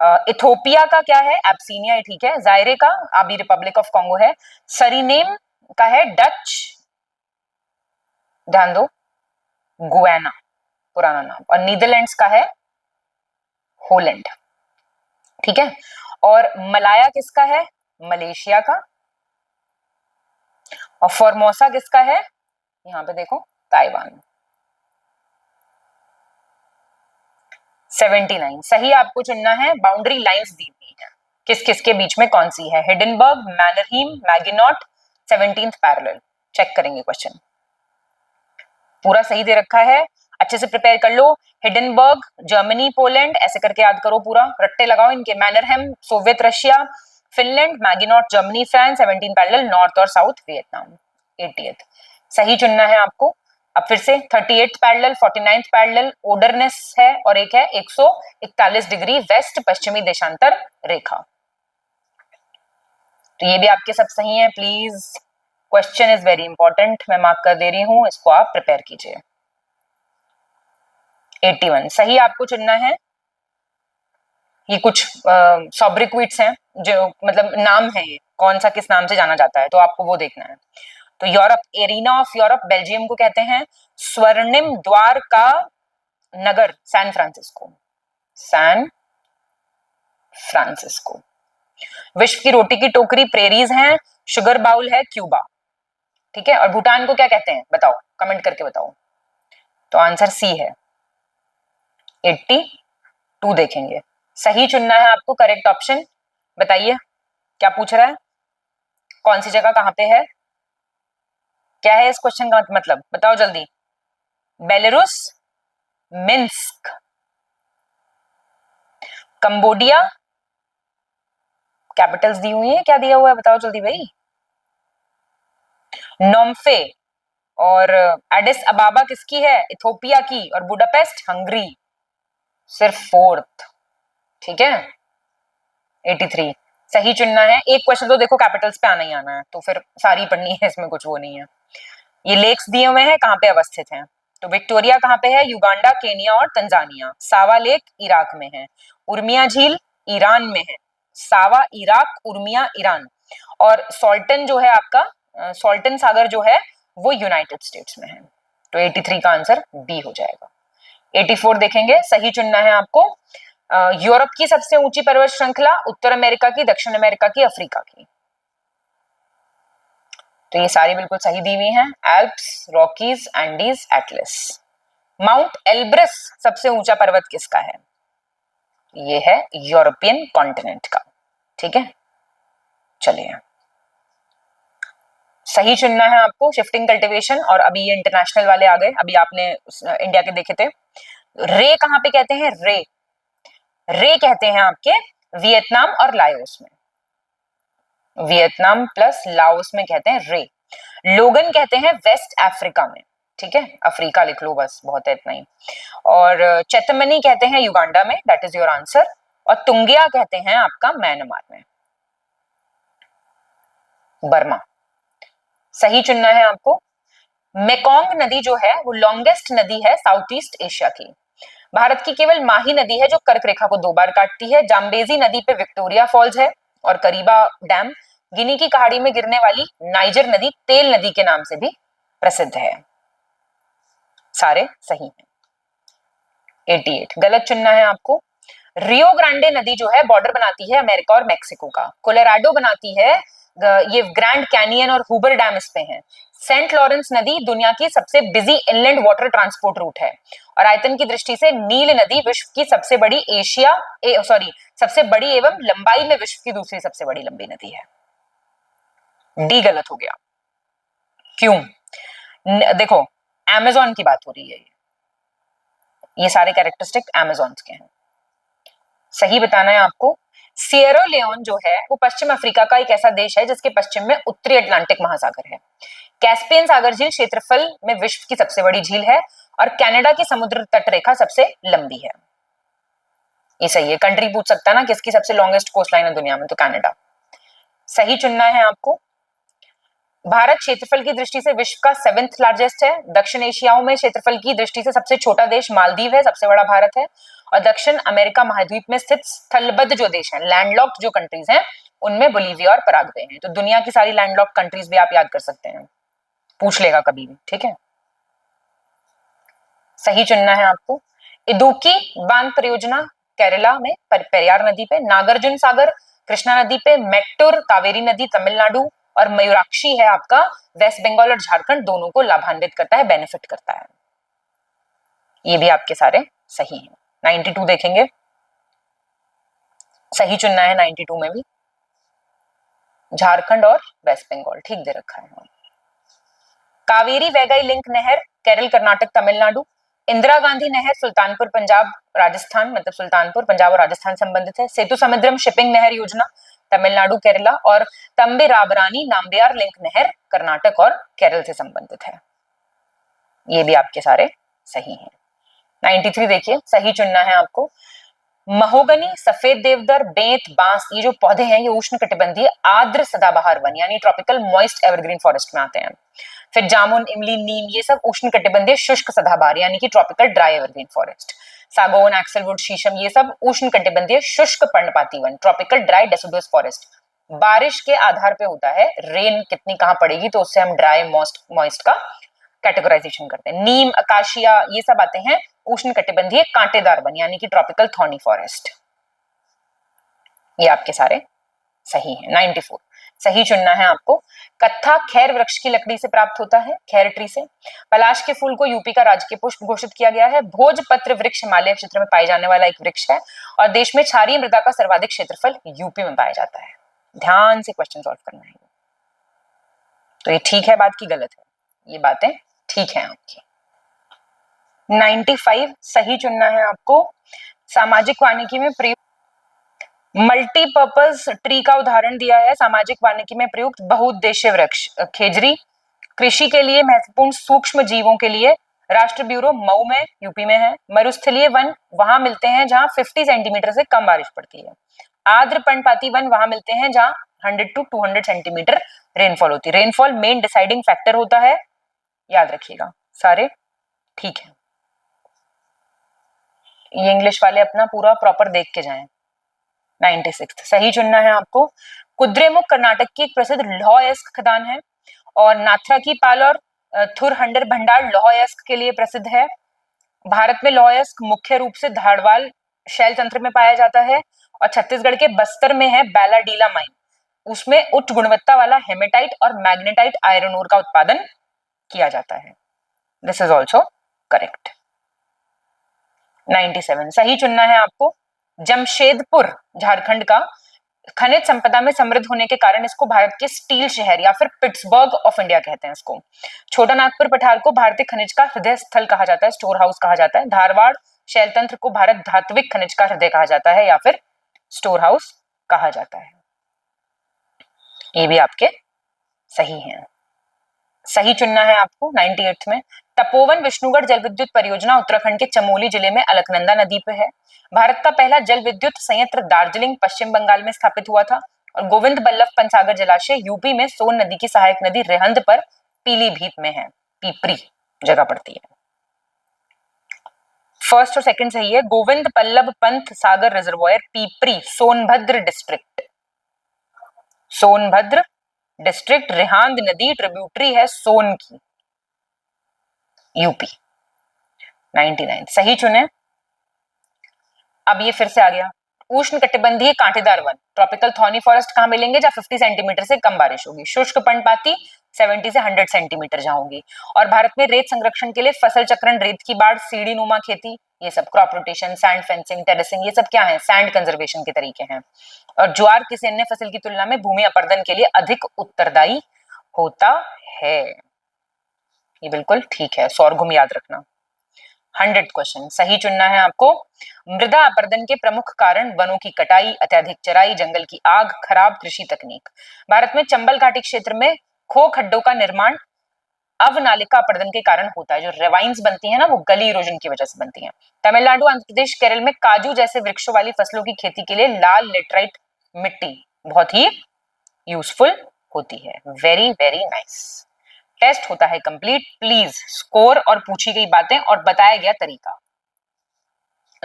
इथोपिया का क्या है, एब्सीनिया, ठीक है। जायरे का अभी रिपब्लिक ऑफ कॉन्गो है। सरीनेम का है डच, ध्यान दो, गुयाना पुराना नाम, और नीदरलैंड्स का है होलैंड, ठीक है। और मलाया किसका है, मलेशिया का, और फॉर्मोसा किसका है, यहां पे देखो, ताइवान। 79 सही आपको चुनना है। बाउंड्री लाइंस दी हुई है, किस किस के बीच में कौन सी है, Hindenburg, Mannerheim, Maginot, 17th parallel. Check करेंगे क्वेश्चन, पूरा सही दे रखा है, अच्छे से प्रिपेयर कर लो। हिडनबर्ग जर्मनी, पोलैंड, ऐसे करके याद करो, पूरा रट्टे लगाओ इनके। Mannerheim Soviet Russia, Finland, Maginot Germany France, 17 parallel north और साउथ वियतनाम। 80th सही चुनना है आपको। अब फिर से 38th पैरेलल, 49th पैरेलल ओडरनेस है, और एक है 141 डिग्री वेस्ट पश्चिमी देशांतर रेखा। तो ये भी आपके सब सही है। Please question is very important, मैं मार्क कर दे रही हूं, इसको आप प्रिपेयर कीजिए। 81 सही आपको चुनना है। ये कुछ सॉब्रिक्विट्स हैं, जो मतलब नाम है, ये कौन सा किस नाम से जाना जाता है, तो आपको वो देखना है। तो Europe, arena of Europe Belgium को कहते हैं। स्वर्णिम द्वार का नगर सैन फ्रांसिस्को, सैन फ्रांसिस्को। विश्व की रोटी की टोकरी प्रेरीज हैं, शुगर बाउल है क्यूबा, ठीक है। और भूटान को क्या कहते हैं बताओ, कमेंट करके बताओ। तो आंसर सी है। 82 देखेंगे, सही चुनना है आपको, करेक्ट ऑप्शन बताइए। क्या पूछ रहा है, कौन सी जगह कहां पे है, क्या है इस क्वेश्चन का मतलब, बताओ जल्दी। बेलारूस, मिन्स्क, कंबोडिया, कैपिटल्स दी हुई है, क्या दिया हुआ है बताओ जल्दी भाई। नोम्फे और एडिस अबाबा किसकी है, इथोपिया की, और बुडापेस्ट हंगरी, सिर्फ 4th, ठीक है। 83 सही चुनना है। एक क्वेश्चन तो देखो कैपिटल्स पे आना ही आना है, तो फिर सारी पढ़नी है, इसमें कुछ वो नहीं है। ये लेक्स दिए हुए हैं, कहाँ पे अवस्थित हैं? तो विक्टोरिया कहाँ पे है? युगांडा, केनिया और तंजानिया। सावा लेक इराक में है। उर्मिया झील ईरान में है। सावा इराक, उर्मिया ईरान। और सोल्टन जो है आपका, सोल्टन सागर जो है वो यूनाइटेड स्टेट्स में है। तो 83 का आंसर बी हो जाएगा। 84 देखेंगे, सही चुनना है आपको। यूरोप की सबसे ऊंची पर्वत श्रृंखला, उत्तर अमेरिका की, दक्षिण अमेरिका की, अफ्रीका की। तो ये सारी बिल्कुल सही दी हुई हैं। Alps, Rockies, Andes, Atlas. Mount Elbrus सबसे ऊंचा पर्वत किसका है? ये है यूरोपियन कॉन्टिनेंट का। ठीक है, चलिए सही चुनना है आपको। शिफ्टिंग कल्टीवेशन, और अभी ये इंटरनेशनल वाले आ गए, अभी आपने इंडिया के देखे थे। रे कहाँ पे कहते हैं? रे रे कहते हैं आपके वियतनाम और लाओस में। वियतनाम प्लस लाओस में कहते हैं रे। लोगन कहते हैं वेस्ट अफ्रीका में। ठीक है, अफ्रीका लिख लो बस, बहुत है इतना ही। और चेतमनी कहते हैं युगांडा में, दैट इज योर आंसर। और तुंगिया कहते हैं आपका म्यांमार में, बर्मा। सही चुनना है आपको। मेकोंग नदी जो है वो लॉन्गेस्ट नदी है साउथ ईस्ट एशिया की। भारत की केवल माही नदी है जो कर्क रेखा को 2 बार काटती है। जाम्बेजी नदी पे विक्टोरिया फॉल्स है और करीबा डैम। गिनी की पहाड़ी में गिरने वाली नाइजर नदी तेल नदी के नाम से भी प्रसिद्ध है। सारे सही हैं। 88 गलत चुनना है आपको। रियो ग्रांडे नदी जो है बॉर्डर बनाती है अमेरिका और मेक्सिको का। कोलोराडो बनाती है, ये ग्रैंड कैनियन और हुबर डैम इस पे हैं। सेंट लॉरेंस नदी दुनिया की सबसे busy inland water transport route है। और आयतन की दृष्टि से नील नदी विश्व की सबसे बड़ी सबसे बड़ी एवं लंबाई में विश्व की दूसरी सबसे बड़ी लंबी नदी है। डी गलत हो गया। क्यों? देखो, अमेजोन की बात हो रही है, ये सारे कैरेक्टरिस्टिक अमेजोन के हैं। सही बताना है आपको। सिएरा लियोन जो है वो पश्चिम अफ्रीका का एक ऐसा देश है जिसके पश्चिम में उत्तरी अटलांटिक महासागर है। कैस्पियन सागर झील क्षेत्रफल में विश्व की सबसे बड़ी झील है और कनाडा की समुद्र तट रेखा सबसे लंबी है। ये सही है। कंट्री पूछ सकता है ना किसकी सबसे लॉन्गेस्ट कोस्ट लाइन है दुनिया में, तो कनाडा। सही चुनना है आपको। भारत क्षेत्रफल की दृष्टि से विश्व का 7th लार्जेस्ट है। दक्षिण एशियाओं में क्षेत्रफल की दृष्टि से सबसे छोटा देश मालदीव है, सबसे बड़ा भारत है। और दक्षिण अमेरिका महाद्वीप में स्थित स्थलबद्ध जो देश हैं, लैंडलॉक्ड जो कंट्रीज हैं, उनमें बोलीविया और पराग्वे हैं। तो दुनिया की सारी लैंडलॉक्ड कंट्रीज भी आप याद कर सकते हैं, पूछ लेगा कभी भी। ठीक है, सही चुनना है आपको। इदुक्की बांध परियोजना केरला में पेरियार नदी पे। नागार्जुन सागर कृष्णा नदी पे। मेट्टूर कावेरी नदी तमिलनाडु। और मयूराक्षी है आपका वेस्ट बंगाल और झारखंड, दोनों को लाभान्वित करता है, बेनिफिट करता है। ये भी आपके सारे सही हैं। 92 देखेंगे, सही चुनना है 92 में भी। झारखंड और वेस्ट बंगाल ठीक दे रखा है। कावेरी वैगई लिंक नहर केरल, कर्नाटक, तमिलनाडु। इंदिरा गांधी नहर सुल्तानपुर पंजाब राजस्थान, मतलब सुल्तानपुर पंजाब और राजस्थान संबंधित है। सेतु समुद्रम शिपिंग नहर योजना तमिलनाडु केरला। और तंबिराबरानी नाम्बियार लिंक नहर कर्नाटक और केरल से संबंधित है। ये भी आपके सारे सही हैं। 93 देखिए, सही चुनना है आपको। महोगनी, सफेद देवदार, बेंत, बांस, ये जो पौधे हैं ये उष्णकटिबंधीय आर्द्र सदाबहार वन यानी ट्रॉपिकल मॉइस्ट एवरग्रीन फॉरेस्ट में आते हैं। फिर जामुन, इमली, नीम, ये सब उष्णकटिबंधीय शुष्क सदाबहार यानी कि ट्रॉपिकल ड्राई एवरग्रीन फॉरेस्ट। सागौन, एक्सेलवुड, शीशम, ये सब उष्णकटिबंधीय शुष्क पर्णपाती one, tropical dry deciduous forest. बारिश के आधार पे होता है, रेन कितनी कहां पड़ेगी तो उससे हम ड्राई मॉइस्ट का कैटेगराइजेशन करते हैं। नीम, अकाशिया, ये सब आते हैं उष्णकटिबंधीय कांटेदार वन यानी कि ट्रॉपिकल थॉर्नी फॉरेस्ट। ये आपके सारे सही हैं। 94 सही चुनना है आपको। कत्था खैर वृक्ष की लकड़ी से प्राप्त होता है, खैर ट्री से। पलाश के फूल को यूपी का राजकीय पुष्प घोषित किया गया है। भोजपत्र वृक्ष हिमालय क्षेत्र में पाए जाने वाला एक वृक्ष है और देश में क्षारीय मृदा का सर्वाधिक क्षेत्रफल यूपी में पाया जाता है। ध्यान से क्वेश्चन सॉल्व करना है। तो ये ठीक है बात की गलत है? ये बातें ठीक है आपकी। 95 सही चुनना है आपको। सामाजिक वानिकी में प्रयुक्त मल्टीपर्पज ट्री का उदाहरण दिया है। सामाजिक वानिकी में प्रयुक्त बहुउद्देशीय वृक्ष खेजरी। कृषि के लिए महत्वपूर्ण सूक्ष्म जीवों के लिए राष्ट्र ब्यूरो मऊ में, यूपी में है। मरुस्थलीय वन वहां मिलते हैं जहां 50 सेंटीमीटर से कम बारिश पड़ती है। आर्द्र पर्णपाती वन वहां मिलते हैं जहां 100 to 200 सेंटीमीटर रेनफॉल होती है। रेनफॉल मेन डिसाइडिंग फैक्टर होता है याद रखिएगा सारे, ठीक है। ये इंग्लिश वाले अपना पूरा प्रॉपर देख के जाएं। 96 सही चुनना है आपको। कुद्रेमुख कर्नाटक की एक प्रसिद्ध लौह-अयस्क खदान है और नाथ्रा की पाल और थुरहंडर भंडार लौह-अयस्क के लिए प्रसिद्ध है। भारत में लौह-अयस्क मुख्य रूप से धारवाल शैल तंत्र में पाया जाता है और छत्तीसगढ़ के बस्तर में है बैलाडीला माइन, उसमें उच्च गुणवत्ता वाला हेमेटाइट और मैग्नेटाइट आयरन ओर का उत्पादन किया जाता है। This is also correct. 97 सही चुनना है आपको। जमशेदपुर झारखंड का खनिज संपदा में समृद्ध होने के कारण इसको भारत के स्टील शहर या फिर पिट्सबर्ग ऑफ इंडिया कहते हैं इसको। छोटा नागपुर पठार को भारतीय खनिज का हृदय स्थल कहा जाता है, स्टोर हाउस कहा जाता है। धारवाड़ शैल तंत्र को भारत धात्विक खनिज का हृदय कहा जाता है या फिर स्टोर हाउस कहा जाता है। ये भी आपके सही हैं। सही चुनना है आपको 98 में। तपोवन विष्णुगढ़ जल विद्युत परियोजना उत्तराखंड के चमोली जिले में अलकनंदा नदी पे है। भारत का पहला जल विद्युत संयंत्र दार्जिलिंग पश्चिम बंगाल में स्थापित हुआ था और गोविंद बल्लभ पंत सागर जलाशय यूपी में सोन नदी की सहायक नदी रेहंद पर पीलीभीत में है, पीपरी जगह पड़ती है। फर्स्ट और सेकंड सही है। Govind Ballabh Pant Sagar reservoir Pipri Sonbhadra district, Sonbhadra district, Rihand नदी ट्रिब्यूटरी है सोन की, यूपी। 99 सही चुने। अब ये फिर से आ गया। उष्ण कटिबंधीय कांटेदार वन ट्रॉपिकल थॉर्नी फॉरेस्ट कहां मिलेंगे जहां 50 सेंटीमीटर से कम बारिश होगी। शुष्क पर्णपाती 70 से 100 सेंटीमीटर जहां होगी। और भारत में रेत संरक्षण के लिए फसल चक्रण, रेत की बाढ़, सीढ़ी नुमा खेती, ये सब crop rotation, sand fencing, terracing, ये सब क्या है? सैंड कंजर्वेशन के तरीके हैं। और ज्वार किसी अन्य फसल की तुलना में भूमि अपर्दन के लिए अधिक उत्तरदायी होता है। ये बिल्कुल ठीक है, सोरघुम याद रखना। 100 क्वेश्चन सही चुनना है आपको। मृदा अपरदन के प्रमुख कारण वनों की कटाई, अत्यधिक चराई, जंगल की आग, खराब कृषि तकनीक। भारत में चंबल घाटी क्षेत्र में खो खड्डों का निर्माण अवनालिका अपरदन के कारण होता है। जो रेवाइंस बनती है ना, वो गली इरोजन की वजह से बनती हैं। तमिलनाडु, आंध्र प्रदेश, केरल में काजू जैसे वृक्षों वाली फसलों की खेती के लिए लाल लेटराइट मिट्टी बहुत ही यूजफुल होती है। Very very nice. टेस्ट होता है कंप्लीट। प्लीज स्कोर और पूछी गई बातें और बताया गया तरीका,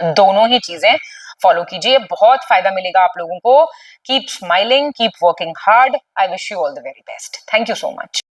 दोनों ही चीजें फॉलो कीजिए, बहुत फायदा मिलेगा आप लोगों को। Keep smiling, keep working hard. I wish you all the very best. Thank you so much.